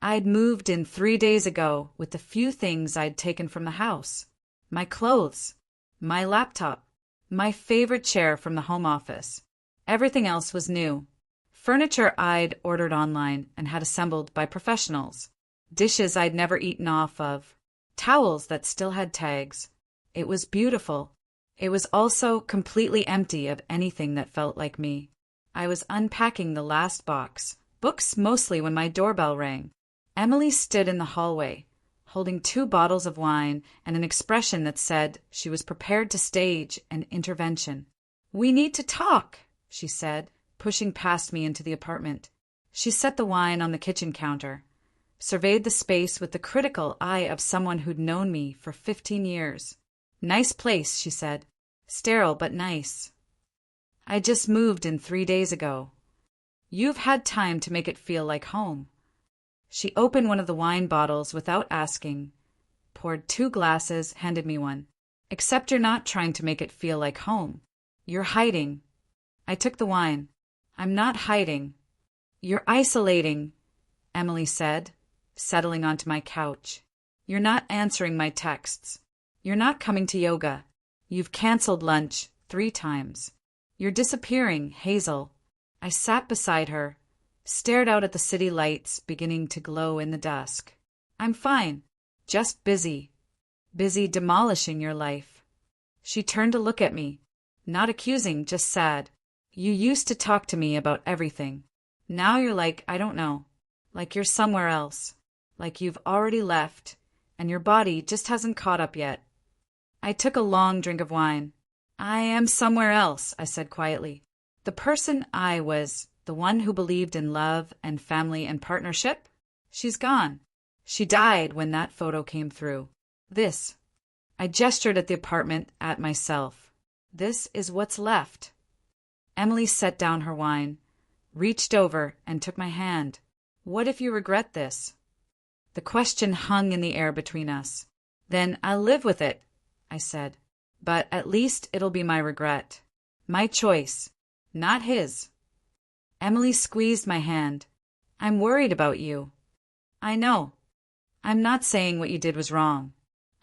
I'd moved in 3 days ago with the few things I'd taken from the house. My clothes, my laptop, my favorite chair from the home office. Everything else was new. Furniture I'd ordered online and had assembled by professionals. Dishes I'd never eaten off of. Towels that still had tags. It was beautiful. It was also completely empty of anything that felt like me. I was unpacking the last box, books mostly, when my doorbell rang. Emily stood in the hallway, holding 2 bottles of wine and an expression that said she was prepared to stage an intervention. "We need to talk," she said, pushing past me into the apartment. She set the wine on the kitchen counter, surveyed the space with the critical eye of someone who'd known me for 15 years. "Nice place," she said. "Sterile, but nice. I just moved in 3 days ago. You've had time to make it feel like home." She opened one of the wine bottles without asking, poured 2 glasses, handed me one. "Except you're not trying to make it feel like home. You're hiding." I took the wine. "I'm not hiding. You're isolating," Emily said, settling onto my couch. "You're not answering my texts. You're not coming to yoga. You've canceled lunch 3 times. You're disappearing, Hazel." I sat beside her, stared out at the city lights beginning to glow in the dusk. "I'm fine. Just busy. Busy demolishing your life." She turned to look at me. Not accusing, just sad. You used to talk to me about everything. Now you're like, I don't know. Like you're somewhere else. Like you've already left, and your body just hasn't caught up yet. I took a long drink of wine. I am somewhere else, I said quietly. The person I was, the one who believed in love and family and partnership, she's gone. She died when that photo came through. This. I gestured at the apartment, at myself. This is what's left. Emily set down her wine, reached over, and took my hand. What if you regret this? The question hung in the air between us. Then I'll live with it, I said. But at least it'll be my regret. My choice, not his. Emily squeezed my hand. I'm worried about you. I know. I'm not saying what you did was wrong.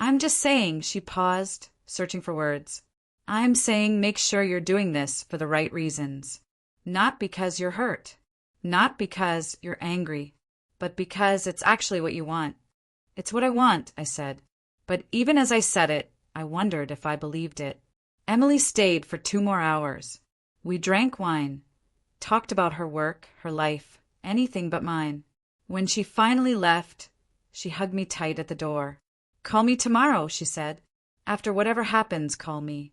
I'm just saying, she paused, searching for words. I'm saying make sure you're doing this for the right reasons. Not because you're hurt. Not because you're angry. But because it's actually what you want. It's what I want, I said. But even as I said it, I wondered if I believed it. Emily stayed for 2 more hours. We drank wine, talked about her work, her life, anything but mine. When she finally left, she hugged me tight at the door. Call me tomorrow, she said. After whatever happens, call me.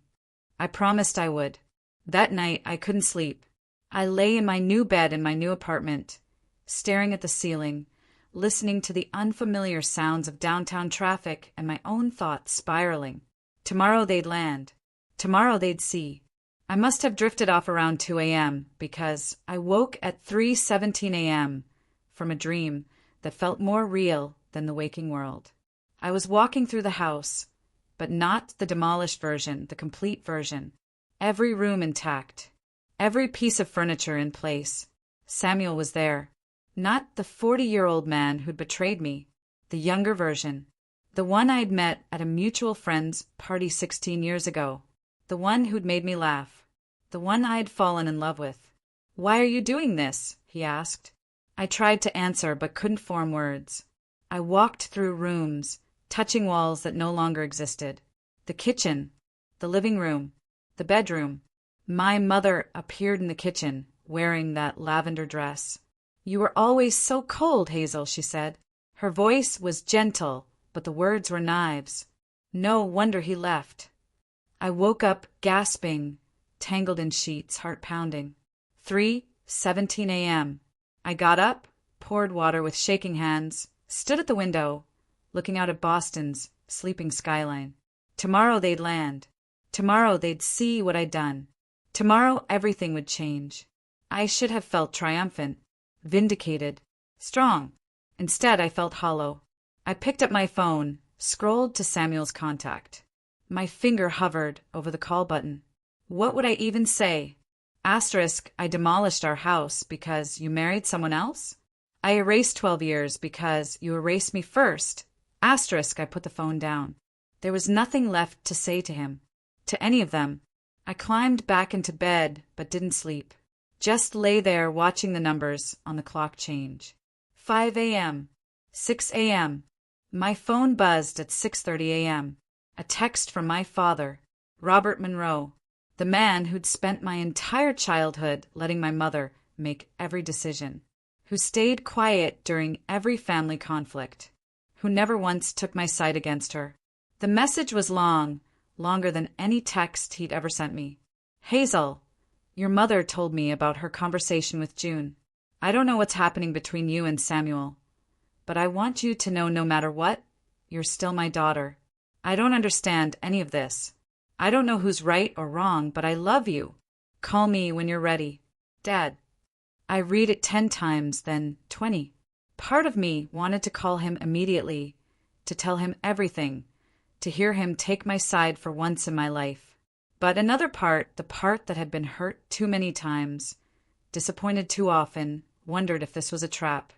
I promised I would. That night, I couldn't sleep. I lay in my new bed in my new apartment, staring at the ceiling, listening to the unfamiliar sounds of downtown traffic and my own thoughts spiraling. Tomorrow they'd land. Tomorrow they'd see. I must have drifted off around 2 a.m. because I woke at 3:17 a.m. from a dream that felt more real than the waking world. I was walking through the house, but not the demolished version, the complete version. Every room intact. Every piece of furniture in place. Samuel was there. Not the 40-year-old man who'd betrayed me. The younger version. The one I'd met at a mutual friend's party 16 years ago. The one who'd made me laugh. The one I'd fallen in love with. Why are you doing this? He asked. I tried to answer but couldn't form words. I walked through rooms, touching walls that no longer existed. The kitchen, the living room, the bedroom. My mother appeared in the kitchen, wearing that lavender dress. You were always so cold, Hazel, she said. Her voice was gentle, but the words were knives. No wonder he left. I woke up gasping, tangled in sheets, heart pounding. 3:17 a.m. I got up, poured water with shaking hands, stood at the window, looking out at Boston's sleeping skyline. Tomorrow they'd land. Tomorrow they'd see what I'd done. Tomorrow everything would change. I should have felt triumphant, vindicated, strong. Instead, I felt hollow. I picked up my phone, scrolled to Samuel's contact. My finger hovered over the call button. What would I even say? Asterisk, I demolished our house because you married someone else? I erased 12 years because you erased me first. Asterisk, I put the phone down. There was nothing left to say to him, to any of them. I climbed back into bed, but didn't sleep. Just lay there watching the numbers on the clock change. 5 a.m. 6 a.m. My phone buzzed at 6:30 a.m. A text from my father, Robert Monroe, the man who'd spent my entire childhood letting my mother make every decision, who stayed quiet during every family conflict, who never once took my side against her. The message was long, longer than any text he'd ever sent me. Hazel, your mother told me about her conversation with June. I don't know what's happening between you and Samuel, but I want you to know no matter what, you're still my daughter. I don't understand any of this. I don't know who's right or wrong, but I love you. Call me when you're ready. Dad. I read it 10 times, then 20. Part of me wanted to call him immediately, to tell him everything, to hear him take my side for once in my life. But another part, the part that had been hurt too many times, disappointed too often, wondered if this was a trap.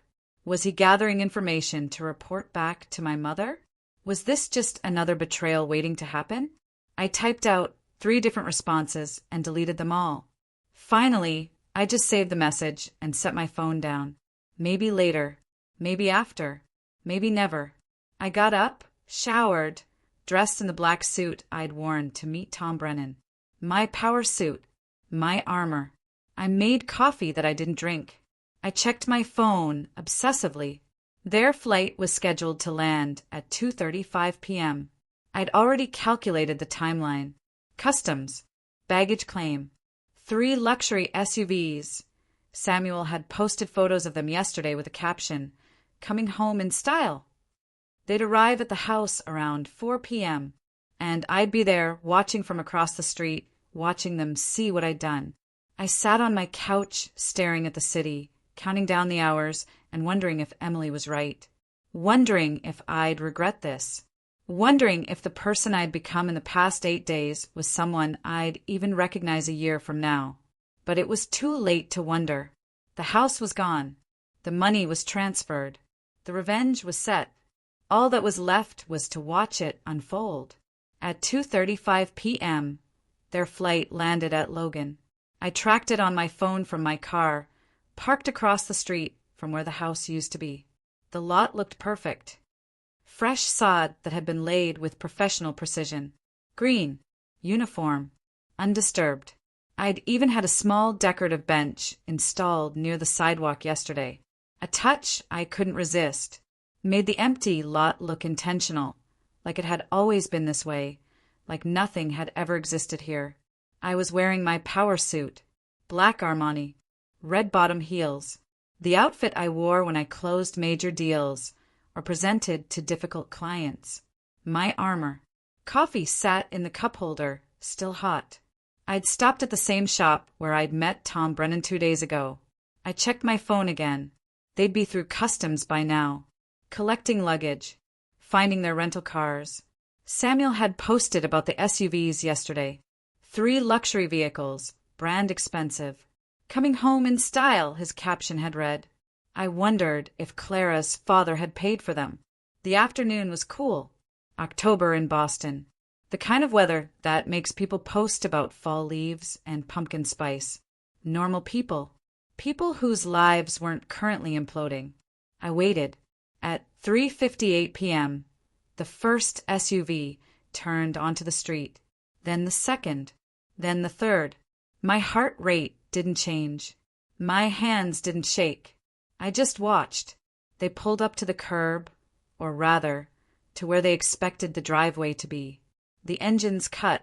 Was he gathering information to report back to my mother? Was this just another betrayal waiting to happen? I typed out 3 different responses and deleted them all. Finally, I just saved the message and set my phone down. Maybe later, maybe after, maybe never. I got up, showered, dressed in the black suit I'd worn to meet Tom Brennan. My power suit, my armor. I made coffee that I didn't drink. I checked my phone obsessively. Their flight was scheduled to land at 2:35 p.m. I'd already calculated the timeline. Customs, baggage claim, 3 luxury SUVs. Samuel had posted photos of them yesterday with a caption, "Coming home in style." They'd arrive at the house around 4 p.m., and I'd be there watching from across the street, watching them see what I'd done. I sat on my couch staring at the city, counting down the hours and wondering if Emily was right. Wondering if I'd regret this. Wondering if the person I'd become in the past 8 days was someone I'd even recognize a year from now. But it was too late to wonder. The house was gone. The money was transferred. The revenge was set. All that was left was to watch it unfold. At 2:35 p.m., their flight landed at Logan. I tracked it on my phone from my car, parked across the street from where the house used to be. The lot looked perfect. Fresh sod that had been laid with professional precision. Green, uniform, undisturbed. I'd even had a small decorative bench installed near the sidewalk yesterday. A touch I couldn't resist. Made the empty lot look intentional, like it had always been this way, like nothing had ever existed here. I was wearing my power suit, black Armani, red bottom heels, the outfit I wore when I closed major deals or presented to difficult clients. My armor. Coffee sat in the cup holder, still hot. I'd stopped at the same shop where I'd met Tom Brennan 2 days ago. I checked my phone again. They'd be through customs by now. Collecting luggage. Finding their rental cars. Samuel had posted about the SUVs yesterday. 3 luxury vehicles, brand expensive. Coming home in style, his caption had read. I wondered if Clara's father had paid for them. The afternoon was cool. October in Boston. The kind of weather that makes people post about fall leaves and pumpkin spice. Normal people. People whose lives weren't currently imploding. I waited. At 3:58 p.m., the first SUV turned onto the street. Then the second. Then the third. My heart rate didn't change. My hands didn't shake. I just watched. They pulled up to the curb, or rather, to where they expected the driveway to be. The engines cut.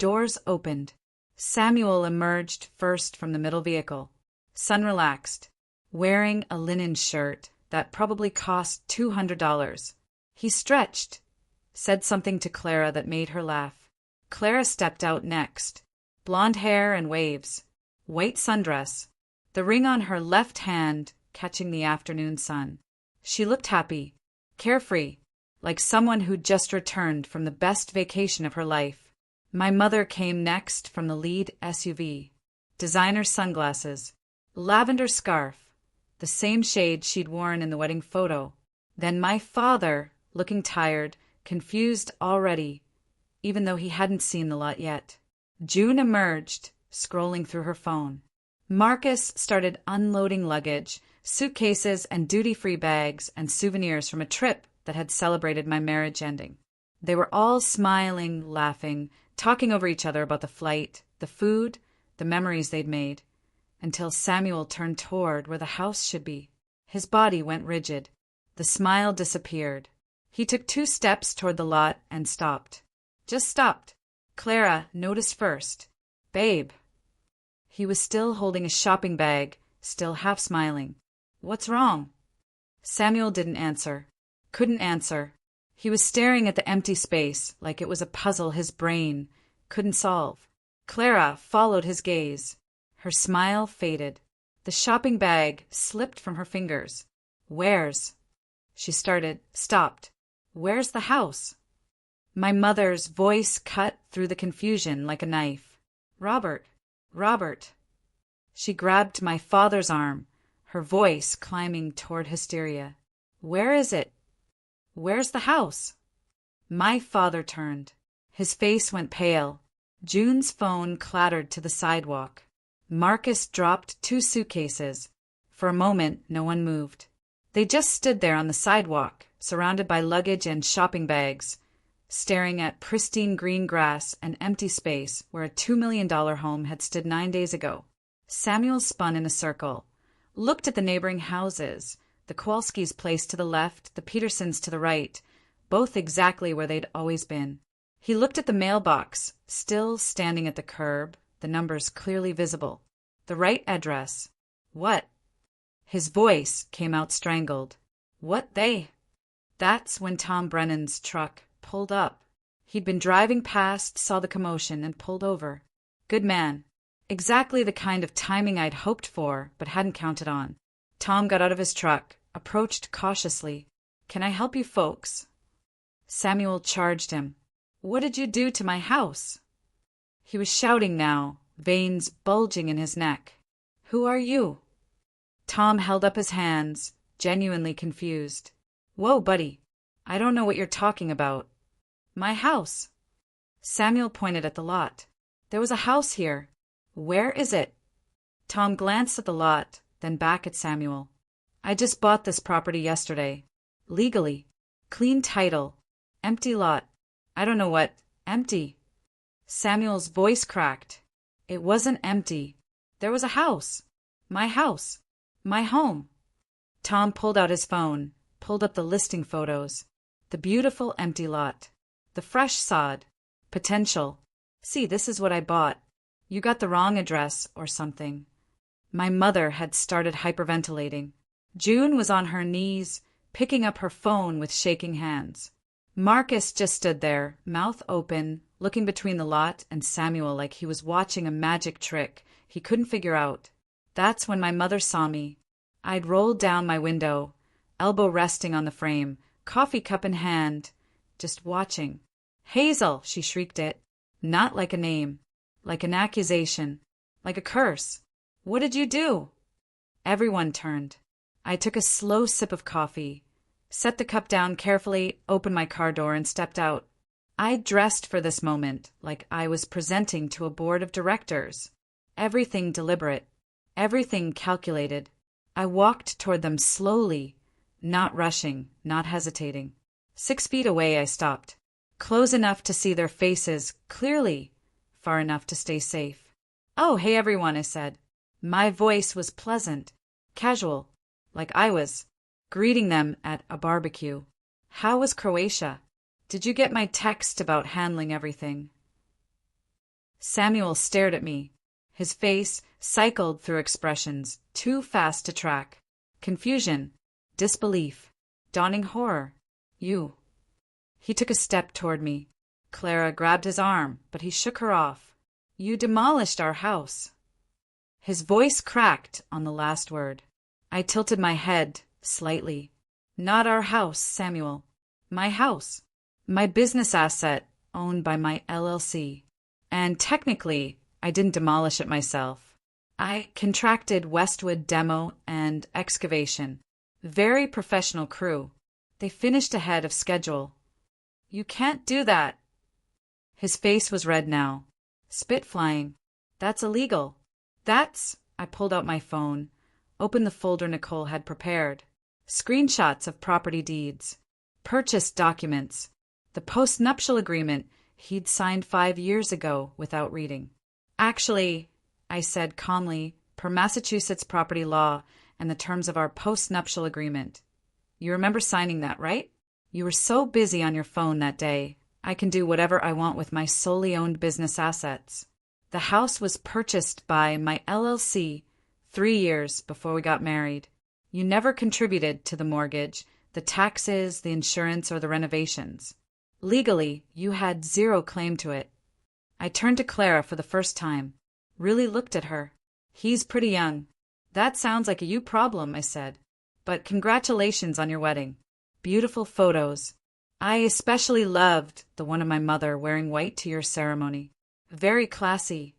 Doors opened. Samuel emerged first from the middle vehicle. Sun relaxed, wearing a linen shirt that probably cost $200. He stretched, said something to Clara that made her laugh. Clara stepped out next. Blonde hair and waves. White sundress. The ring on her left hand catching the afternoon sun. She looked happy, carefree, like someone who'd just returned from the best vacation of her life. My mother came next from the lead SUV. Designer sunglasses. Lavender scarf. The same shade she'd worn in the wedding photo. Then my father, looking tired, confused already, even though he hadn't seen the lot yet. June emerged, scrolling through her phone. Marcus started unloading luggage, suitcases and duty-free bags and souvenirs from a trip that had celebrated my marriage ending. They were all smiling, laughing, talking over each other about the flight, the food, the memories they'd made, until Samuel turned toward where the house should be. His body went rigid. The smile disappeared. He took 2 steps toward the lot and stopped. Just stopped. Clara noticed first. Babe. He was still holding a shopping bag, still half smiling. What's wrong? Samuel didn't answer. Couldn't answer. He was staring at the empty space like it was a puzzle his brain couldn't solve. Clara followed his gaze. Her smile faded. The shopping bag slipped from her fingers. Where's? She started, stopped. Where's the house? My mother's voice cut through the confusion like a knife. Robert. Robert. She grabbed my father's arm, her voice climbing toward hysteria. Where is it? Where's the house? My father turned. His face went pale. June's phone clattered to the sidewalk. Marcus dropped 2 suitcases. For a moment, no one moved. They just stood there on the sidewalk, surrounded by luggage and shopping bags, staring at pristine green grass and empty space where a $2 million home had stood 9 days ago. Samuel spun in a circle, looked at the neighboring houses, the Kowalskis' place to the left, the Petersons to the right, both exactly where they'd always been. He looked at the mailbox, still standing at the curb, the numbers clearly visible. The right address. What? His voice came out strangled. What they? That's when Tom Brennan's truck pulled up. He'd been driving past, saw the commotion, and pulled over. Good man. Exactly the kind of timing I'd hoped for, but hadn't counted on. Tom got out of his truck, approached cautiously. Can I help you folks? Samuel charged him. What did you do to my house? He was shouting now, veins bulging in his neck. Who are you? Tom held up his hands, genuinely confused. Whoa, buddy. I don't know what you're talking about. My house. Samuel pointed at the lot. There was a house here. Where is it? Tom glanced at the lot, then back at Samuel. I just bought this property yesterday. Legally. Clean title. Empty lot. I don't know what. Empty. Samuel's voice cracked. It wasn't empty. There was a house. My house. My home. Tom pulled out his phone, pulled up the listing photos. The beautiful empty lot. The fresh sod. Potential. See, this is what I bought. You got the wrong address or something. My mother had started hyperventilating. June was on her knees, picking up her phone with shaking hands. Marcus just stood there, mouth open, looking between the lot and Samuel like he was watching a magic trick he couldn't figure out. That's when my mother saw me. I'd rolled down my window, elbow resting on the frame, coffee cup in hand, just watching. Hazel, she shrieked it. Not like a name. Like an accusation. Like a curse. What did you do? Everyone turned. I took a slow sip of coffee, set the cup down carefully, opened my car door, and stepped out. I dressed for this moment like I was presenting to a board of directors. Everything deliberate. Everything calculated. I walked toward them slowly, not rushing, not hesitating. 6 feet away I stopped. Close enough to see their faces clearly, far enough to stay safe. Oh, hey everyone, I said. My voice was pleasant, casual, like I was greeting them at a barbecue. How was Croatia? Did you get my text about handling everything? Samuel stared at me. His face cycled through expressions too fast to track. Confusion, disbelief, dawning horror. You. He took a step toward me. Clara grabbed his arm, but he shook her off. You demolished our house. His voice cracked on the last word. I tilted my head slightly. Not our house, Samuel. My house. My business asset owned by my LLC. And technically, I didn't demolish it myself. I contracted Westwood Demo and Excavation. Very professional crew. They finished ahead of schedule. You can't do that. His face was red now. Spit flying. That's illegal. I pulled out my phone, opened the folder Nicole had prepared. Screenshots of property deeds. Purchase documents. The post-nuptial agreement he'd signed 5 years ago without reading. Actually, I said calmly, per Massachusetts property law and the terms of our post-nuptial agreement. You remember signing that, right? You were so busy on your phone that day. I can do whatever I want with my solely owned business assets. The house was purchased by my LLC 3 years before we got married. You never contributed to the mortgage, the taxes, the insurance, or the renovations. Legally, you had zero claim to it. I turned to Clara for the first time. Really looked at her. He's pretty young. That sounds like a you problem, I said. But congratulations on your wedding. Beautiful photos. I especially loved the one of my mother wearing white to your ceremony. Very classy.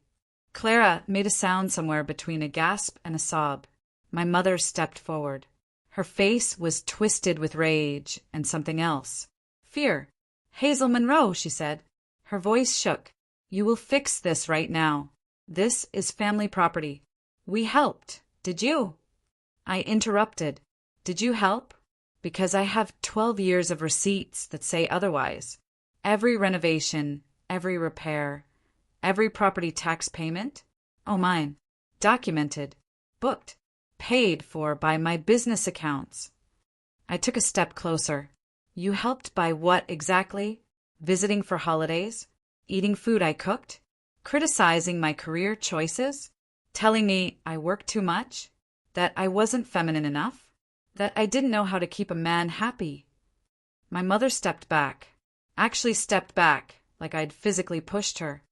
Clara made a sound somewhere between a gasp and a sob. My mother stepped forward. Her face was twisted with rage and something else. Fear. Hazel Monroe, she said. Her voice shook. You will fix this right now. This is family property. We helped. Did you? I interrupted. Did you help? Because I have 12 years of receipts that say otherwise. Every renovation, every repair, every property tax payment. Oh, mine. documented, booked, paid for by my business accounts. I took a step closer. You helped by what exactly? Visiting for holidays? Eating food I cooked? Criticizing my career choices? Telling me I worked too much? That I wasn't feminine enough? That I didn't know how to keep a man happy? My mother stepped back. Actually stepped back, like I'd physically pushed her.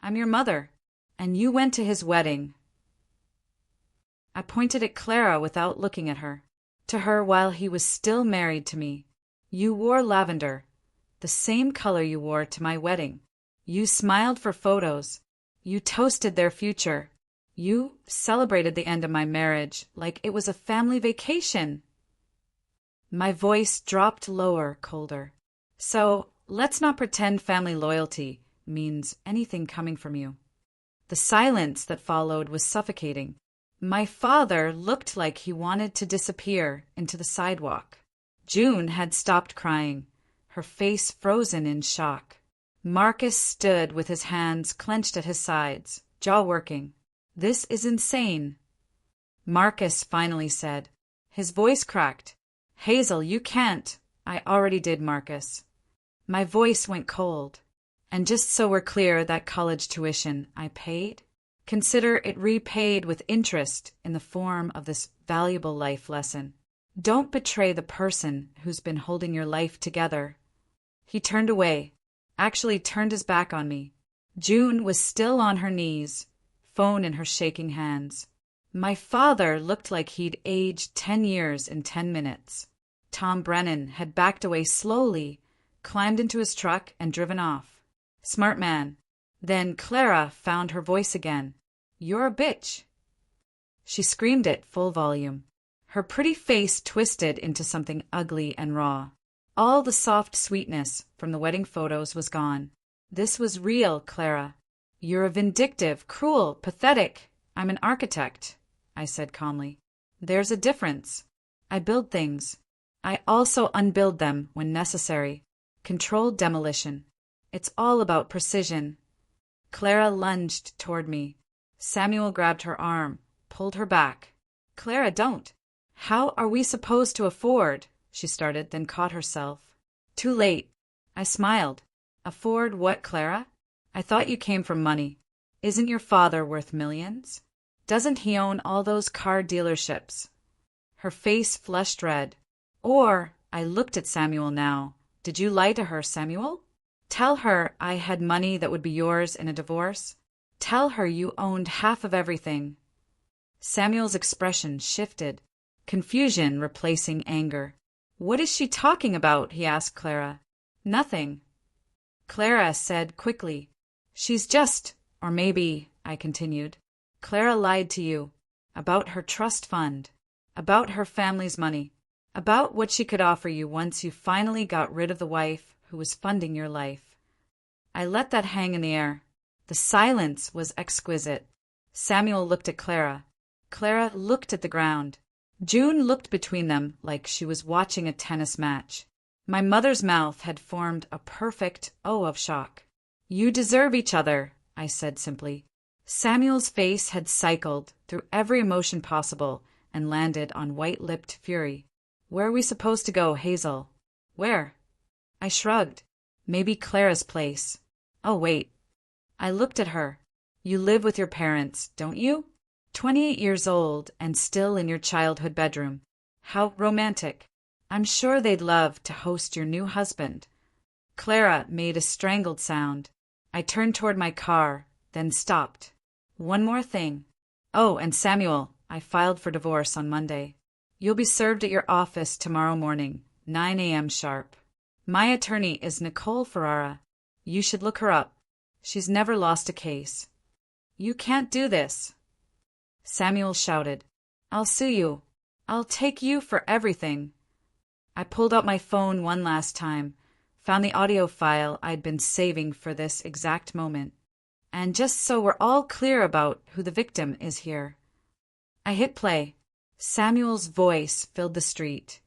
I'm your mother, and you went to his wedding. I pointed at Clara without looking at her. To her while he was still married to me. You wore lavender, the same color you wore to my wedding. You smiled for photos. You toasted their future. You celebrated the end of my marriage like it was a family vacation. My voice dropped lower, colder. So, let's not pretend family loyalty means anything coming from you. The silence that followed was suffocating. My father looked like he wanted to disappear into the sidewalk. June had stopped crying, her face frozen in shock. Marcus stood with his hands clenched at his sides, jaw working. This is insane. Marcus finally said. His voice cracked. Hazel, you can't. I already did, Marcus. My voice went cold. And just so we're clear, that college tuition I paid? Consider it repaid with interest in the form of this valuable life lesson. Don't betray the person who's been holding your life together. He turned away, actually turned his back on me. June was still on her knees, phone in her shaking hands. My father looked like he'd aged 10 years in 10 minutes. Tom Brennan had backed away slowly, climbed into his truck and driven off. Smart man. Then Clara found her voice again. You're a bitch. She screamed it full volume. Her pretty face twisted into something ugly and raw. All the soft sweetness from the wedding photos was gone. This was real, Clara. You're a vindictive, cruel, pathetic. I'm an architect, I said calmly. There's a difference. I build things. I also unbuild them when necessary. Controlled demolition. It's all about precision. Clara lunged toward me. Samuel grabbed her arm, pulled her back. Clara, don't. How are we supposed to afford? She started, then caught herself. Too late. I smiled. Afford what, Clara? I thought you came from money. Isn't your father worth millions? Doesn't he own all those car dealerships? Her face flushed red. Or, I looked at Samuel now. Did you lie to her, Samuel? Tell her I had money that would be yours in a divorce? Tell her you owned half of everything. Samuel's expression shifted, confusion replacing anger. What is she talking about? He asked Clara. Nothing. Clara said quickly. She's just, or maybe, I continued. Clara lied to you. About her trust fund. About her family's money. About what she could offer you once you finally got rid of the wife who was funding your life. I let that hang in the air. The silence was exquisite. Samuel looked at Clara. Clara looked at the ground. June looked between them like she was watching a tennis match. My mother's mouth had formed a perfect O of shock. You deserve each other, I said simply. Samuel's face had cycled through every emotion possible and landed on white-lipped fury. Where are we supposed to go, Hazel? Where? I shrugged. Maybe Clara's place. Oh, wait. I looked at her. You live with your parents, don't you? 28 years old and still in your childhood bedroom. How romantic. I'm sure they'd love to host your new husband. Clara made a strangled sound. I turned toward my car, then stopped. One more thing. Oh, and Samuel, I filed for divorce on Monday. You'll be served at your office tomorrow morning, 9 a.m. sharp. My attorney is Nicole Ferrara. You should look her up. She's never lost a case. You can't do this. Samuel shouted. I'll sue you. I'll take you for everything. I pulled out my phone one last time, found the audio file I'd been saving for this exact moment. And just so we're all clear about who the victim is here. I hit play. Samuel's voice filled the street.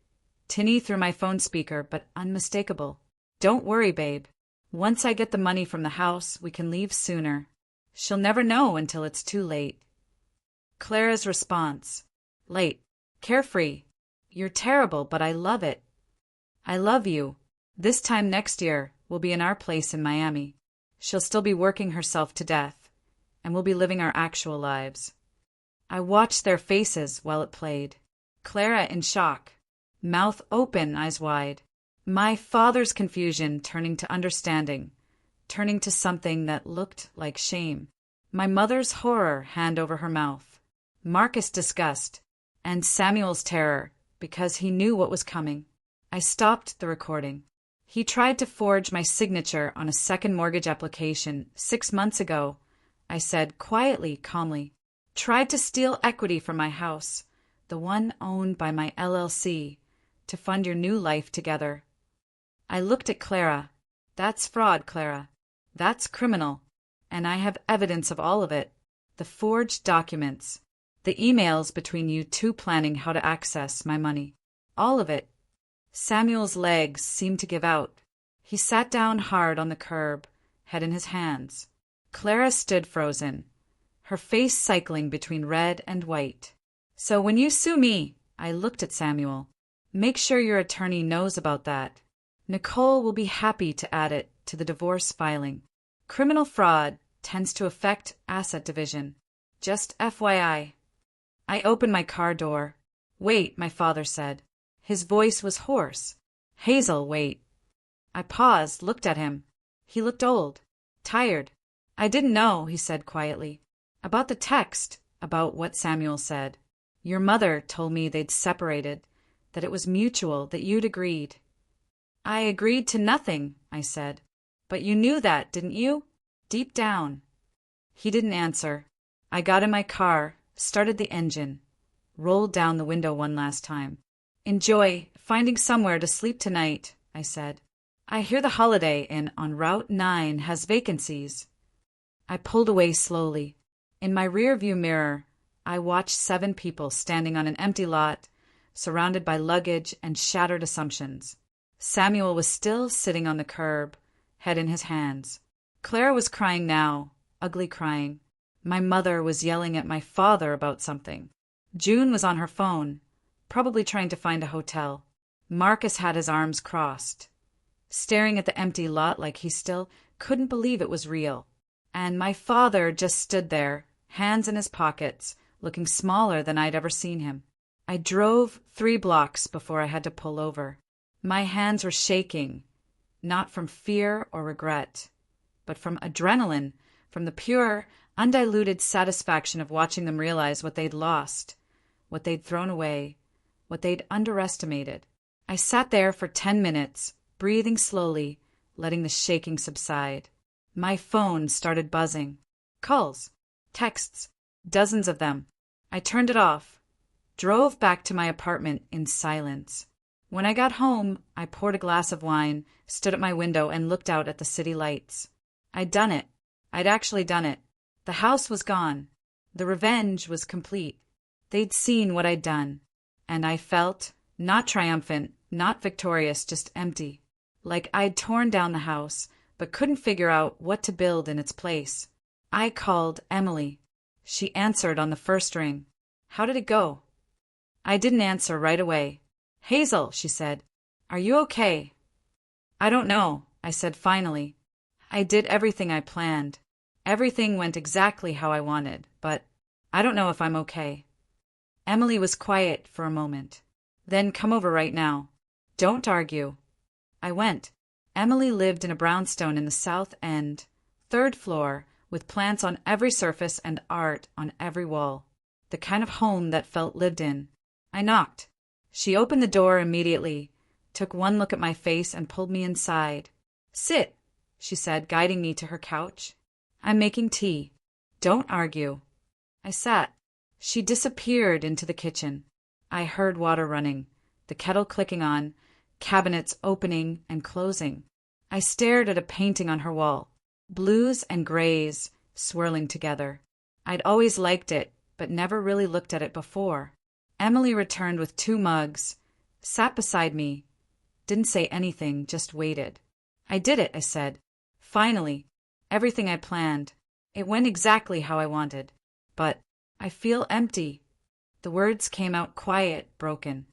Tinny through my phone speaker, but unmistakable. Don't worry, babe. Once I get the money from the house, we can leave sooner. She'll never know until it's too late. Clara's response. Late. Carefree. You're terrible, but I love it. I love you. This time next year, we'll be in our place in Miami. She'll still be working herself to death, and we'll be living our actual lives. I watched their faces while it played. Clara in shock, mouth open, eyes wide. My father's confusion turning to understanding, turning to something that looked like shame. My mother's horror, hand over her mouth. Marcus' disgust, and Samuel's terror, because he knew what was coming. I stopped the recording. He tried to forge my signature on a second mortgage application 6 months ago, I said quietly, calmly. Tried to steal equity from my house, the one owned by my LLC, to fund your new life together. I looked at Clara. That's fraud, Clara. That's criminal. And I have evidence of all of it. The forged documents. The emails between you two planning how to access my money. All of it. Samuel's legs seemed to give out. He sat down hard on the curb, head in his hands. Clara stood frozen, her face cycling between red and white. So when you sue me, I looked at Samuel. Make sure your attorney knows about that. Nicole will be happy to add it to the divorce filing. Criminal fraud tends to affect asset division. Just FYI. I opened my car door. Wait, my father said. His voice was hoarse. Hazel, wait. I paused, looked at him. He looked old, tired. I didn't know, he said quietly. About the text, about what Samuel said. Your mother told me they'd separated, that it was mutual, that you'd agreed. I agreed to nothing, I said. But you knew that, didn't you? Deep down. He didn't answer. I got in my car, started the engine, rolled down the window one last time. Enjoy finding somewhere to sleep tonight, I said. I hear the Holiday Inn on Route 9 has vacancies. I pulled away slowly. In my rearview mirror, I watched 7 people standing on an empty lot, surrounded by luggage and shattered assumptions. Samuel was still sitting on the curb, head in his hands. Clara was crying now, ugly crying. My mother was yelling at my father about something. June was on her phone, probably trying to find a hotel. Marcus had his arms crossed, staring at the empty lot like he still couldn't believe it was real. And my father just stood there, hands in his pockets, looking smaller than I'd ever seen him. I drove 3 blocks before I had to pull over. My hands were shaking, not from fear or regret, but from adrenaline, from the pure, undiluted satisfaction of watching them realize what they'd lost, what they'd thrown away, what they'd underestimated. I sat there for 10 minutes, breathing slowly, letting the shaking subside. My phone started buzzing. Calls, texts, dozens of them. I turned it off, drove back to my apartment in silence. When I got home, I poured a glass of wine, stood at my window, and looked out at the city lights. I'd done it. I'd actually done it. The house was gone. The revenge was complete. They'd seen what I'd done. And I felt, not triumphant, not victorious, just empty. Like I'd torn down the house, but couldn't figure out what to build in its place. I called Emily. She answered on the first ring. How did it go? I didn't answer right away. Hazel, she said, are you okay? I don't know, I said finally. I did everything I planned. Everything went exactly how I wanted, but I don't know if I'm okay. Emily was quiet for a moment. Then come over right now. Don't argue. I went. Emily lived in a brownstone in the South End, 3rd floor, with plants on every surface and art on every wall. The kind of home that felt lived in. I knocked. She opened the door immediately, took one look at my face and pulled me inside. Sit, she said, guiding me to her couch. I'm making tea. Don't argue. I sat. She disappeared into the kitchen. I heard water running, the kettle clicking on, cabinets opening and closing. I stared at a painting on her wall, blues and grays swirling together. I'd always liked it, but never really looked at it before. Emily returned with 2 mugs, sat beside me, didn't say anything, just waited. I did it, I said. Finally, everything I planned. It went exactly how I wanted. But I feel empty. The words came out quiet, broken.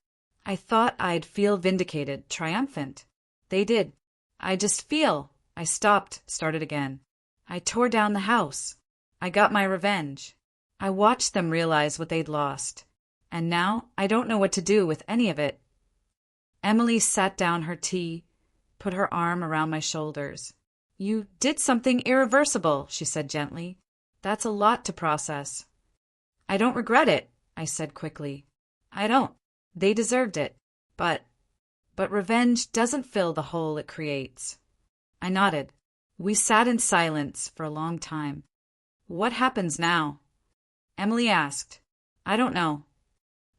I thought I'd feel vindicated, triumphant. They did. I just feel. I stopped, started again. I tore down the house. I got my revenge. I watched them realize what they'd lost. And now I don't know what to do with any of it. Emily sat down her tea, put her arm around my shoulders. You did something irreversible, she said gently. That's a lot to process. I don't regret it, I said quickly. I don't. They deserved it. But revenge doesn't fill the hole it creates. I nodded. We sat in silence for a long time. What happens now? Emily asked. I don't know.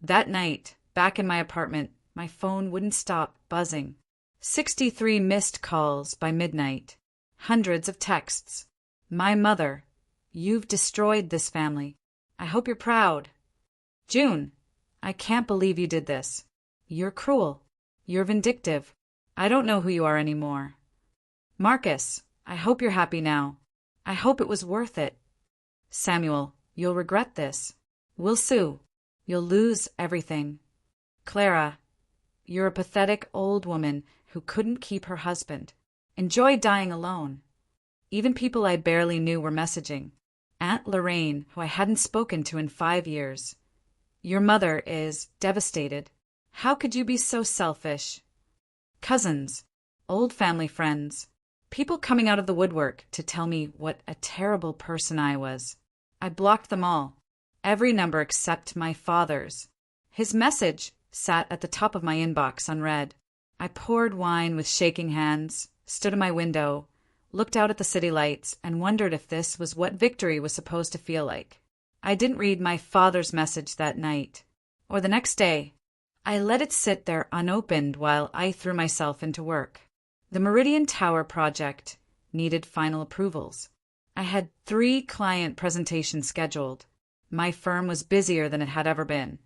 That night, back in my apartment, my phone wouldn't stop buzzing. 63 missed calls by midnight. Hundreds of texts. My mother. You've destroyed this family. I hope you're proud. June. I can't believe you did this. You're cruel. You're vindictive. I don't know who you are anymore. Marcus. I hope you're happy now. I hope it was worth it. Samuel. You'll regret this. We'll sue. You'll lose everything. Clara. You're a pathetic old woman who couldn't keep her husband. Enjoy dying alone. Even people I barely knew were messaging. Aunt Lorraine, who I hadn't spoken to in 5 years. Your mother is devastated. How could you be so selfish? Cousins, old family friends, people coming out of the woodwork to tell me what a terrible person I was. I blocked them all. Every number except my father's. His message sat at the top of my inbox unread. I poured wine with shaking hands, stood in my window, looked out at the city lights, and wondered if this was what victory was supposed to feel like. I didn't read my father's message that night, or the next day. I let it sit there unopened while I threw myself into work. The Meridian Tower project needed final approvals. I had 3 client presentations scheduled. My firm was busier than it had ever been,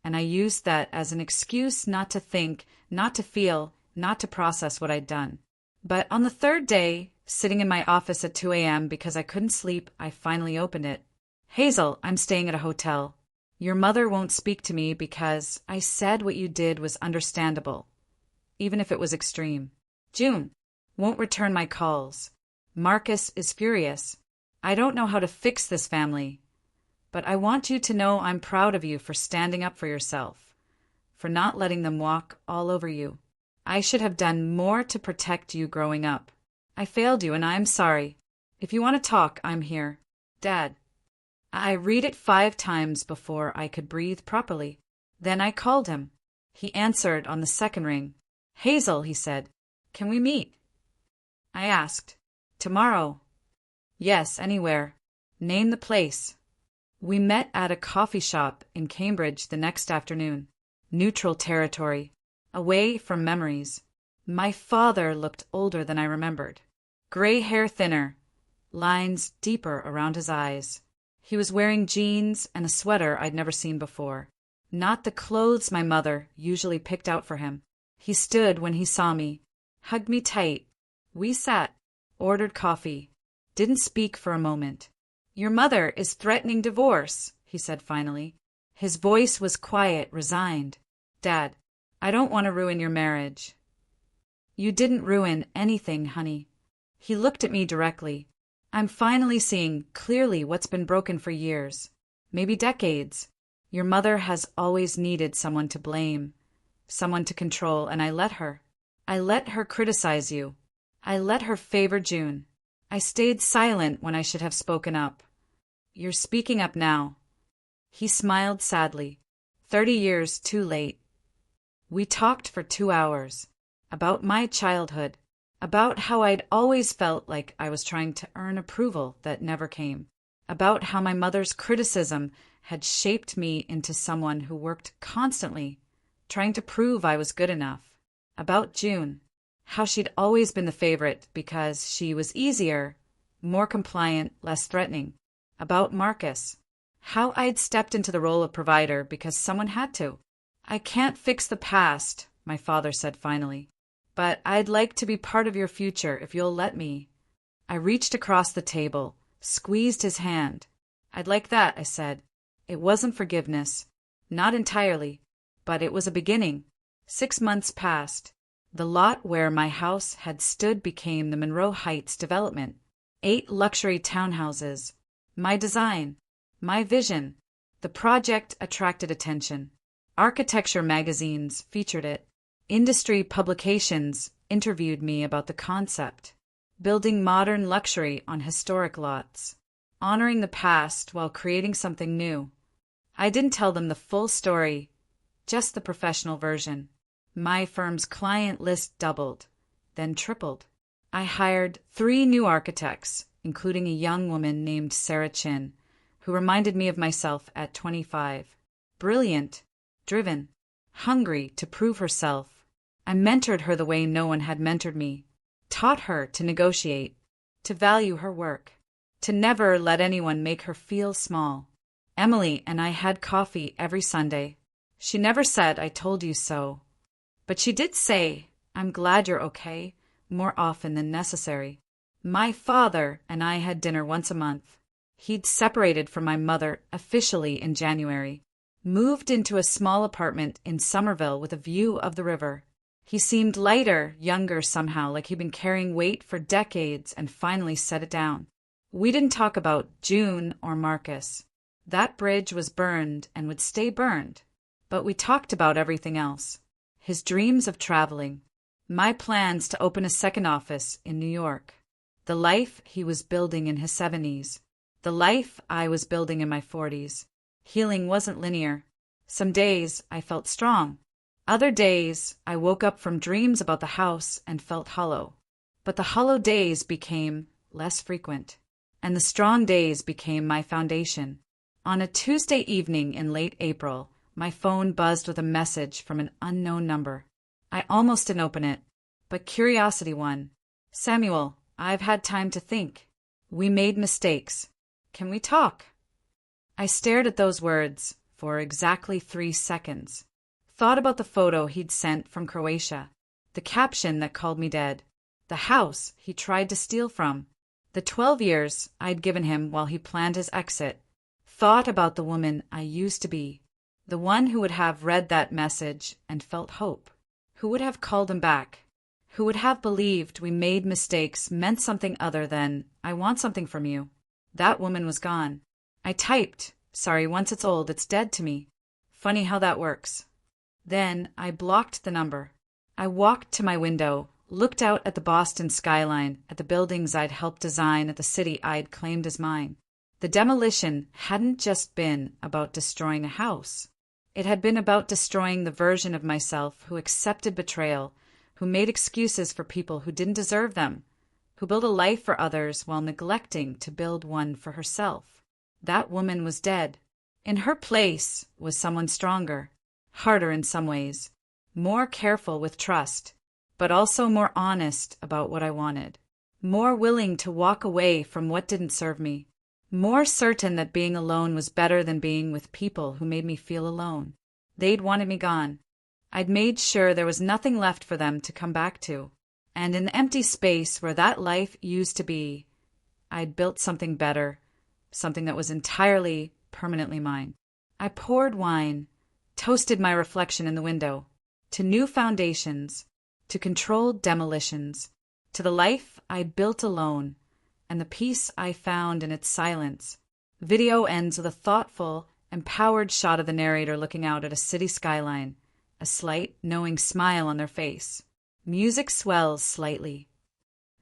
and I used that as an excuse not to think, not to feel, not to process what I'd done. But on the 3rd day, sitting in my office at 2 a.m. because I couldn't sleep, I finally opened it. Hazel, I'm staying at a hotel. Your mother won't speak to me because I said what you did was understandable, even if it was extreme. June, won't return my calls. Marcus is furious. I don't know how to fix this family, but I want you to know I'm proud of you for standing up for yourself, for not letting them walk all over you. I should have done more to protect you growing up. I failed you and I'm sorry. If you want to talk, I'm here. Dad. I read it 5 times before I could breathe properly. Then I called him. He answered on the 2nd ring. Hazel, he said, can we meet? I asked. Tomorrow. Yes, anywhere. Name the place. We met at a coffee shop in Cambridge the next afternoon. Neutral territory. Away from memories. My father looked older than I remembered. Gray hair thinner. Lines deeper around his eyes. He was wearing jeans and a sweater I'd never seen before. Not the clothes my mother usually picked out for him. He stood when he saw me, hugged me tight. We sat, ordered coffee, didn't speak for a moment. Your mother is threatening divorce, he said finally. His voice was quiet, resigned. Dad, I don't want to ruin your marriage. You didn't ruin anything, honey. He looked at me directly. I'm finally seeing clearly what's been broken for years, maybe decades. Your mother has always needed someone to blame, someone to control, and I let her. I let her criticize you. I let her favor June. I stayed silent when I should have spoken up. You're speaking up now. He smiled sadly. 30 years too late. We talked for 2 hours. About my childhood. About how I'd always felt like I was trying to earn approval that never came. About how my mother's criticism had shaped me into someone who worked constantly, trying to prove I was good enough. About June. How she'd always been the favorite because she was easier, more compliant, less threatening. About Marcus. How I'd stepped into the role of provider because someone had to. I can't fix the past, my father said finally. But I'd like to be part of your future if you'll let me. I reached across the table, squeezed his hand. I'd like that, I said. It wasn't forgiveness. Not entirely. But it was a beginning. 6 months passed. The lot where my house had stood became the Monroe Heights development. 8 luxury townhouses. My design. My vision. The project attracted attention. Architecture magazines featured it. Industry publications interviewed me about the concept. Building modern luxury on historic lots. Honoring the past while creating something new. I didn't tell them the full story, just the professional version. My firm's client list doubled, then tripled. I hired 3 new architects, including a young woman named Sarah Chin, who reminded me of myself at 25. Brilliant, driven, hungry to prove herself. I mentored her the way no one had mentored me, taught her to negotiate, to value her work, to never let anyone make her feel small. Emily and I had coffee every Sunday. She never said, "I told you so." But she did say, "I'm glad you're okay," more often than necessary. My father and I had dinner once a month. He'd separated from my mother officially in January, moved into a small apartment in Somerville with a view of the river. He seemed lighter, younger somehow, like he'd been carrying weight for decades and finally set it down. We didn't talk about June or Marcus. That bridge was burned and would stay burned. But we talked about everything else. His dreams of traveling. My plans to open a second office in New York. The life he was building in his 70s. The life I was building in my 40s. Healing wasn't linear. Some days I felt strong. Other days I woke up from dreams about the house and felt hollow. But the hollow days became less frequent. And the strong days became my foundation. On a Tuesday evening in late April, my phone buzzed with a message from an unknown number. I almost didn't open it, but curiosity won. "Samuel, I've had time to think. We made mistakes. Can we talk?" I stared at those words for exactly 3 seconds. Thought about the photo he'd sent from Croatia, the caption that called me dead, the house he tried to steal from, the 12 years I'd given him while he planned his exit. Thought about the woman I used to be, the one who would have read that message and felt hope, who would have called him back, who would have believed we made mistakes meant something other than, "I want something from you." That woman was gone. I typed, "Sorry, once it's old, it's dead to me." Funny how that works. Then I blocked the number. I walked to my window, looked out at the Boston skyline, at the buildings I'd helped design, at the city I'd claimed as mine. The demolition hadn't just been about destroying a house. It had been about destroying the version of myself who accepted betrayal, who made excuses for people who didn't deserve them, who built a life for others while neglecting to build one for herself. That woman was dead. In her place was someone stronger, harder in some ways, more careful with trust, but also more honest about what I wanted, more willing to walk away from what didn't serve me, more certain that being alone was better than being with people who made me feel alone. They'd wanted me gone. I'd made sure there was nothing left for them to come back to. And in the empty space where that life used to be, I'd built something better, something that was entirely, permanently mine. I poured wine, toasted my reflection in the window, to new foundations, to controlled demolitions, to the life I built alone, and the peace I found in its silence. Video ends with a thoughtful, empowered shot of the narrator looking out at a city skyline, a slight, knowing smile on their face. Music swells slightly.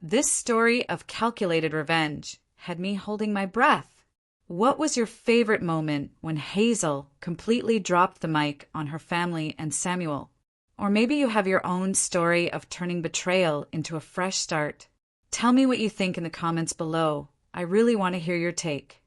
This story of calculated revenge had me holding my breath. What was your favorite moment when Hazel completely dropped the mic on her family and Samuel? Or maybe you have your own story of turning betrayal into a fresh start. Tell me what you think in the comments below. I really want to hear your take.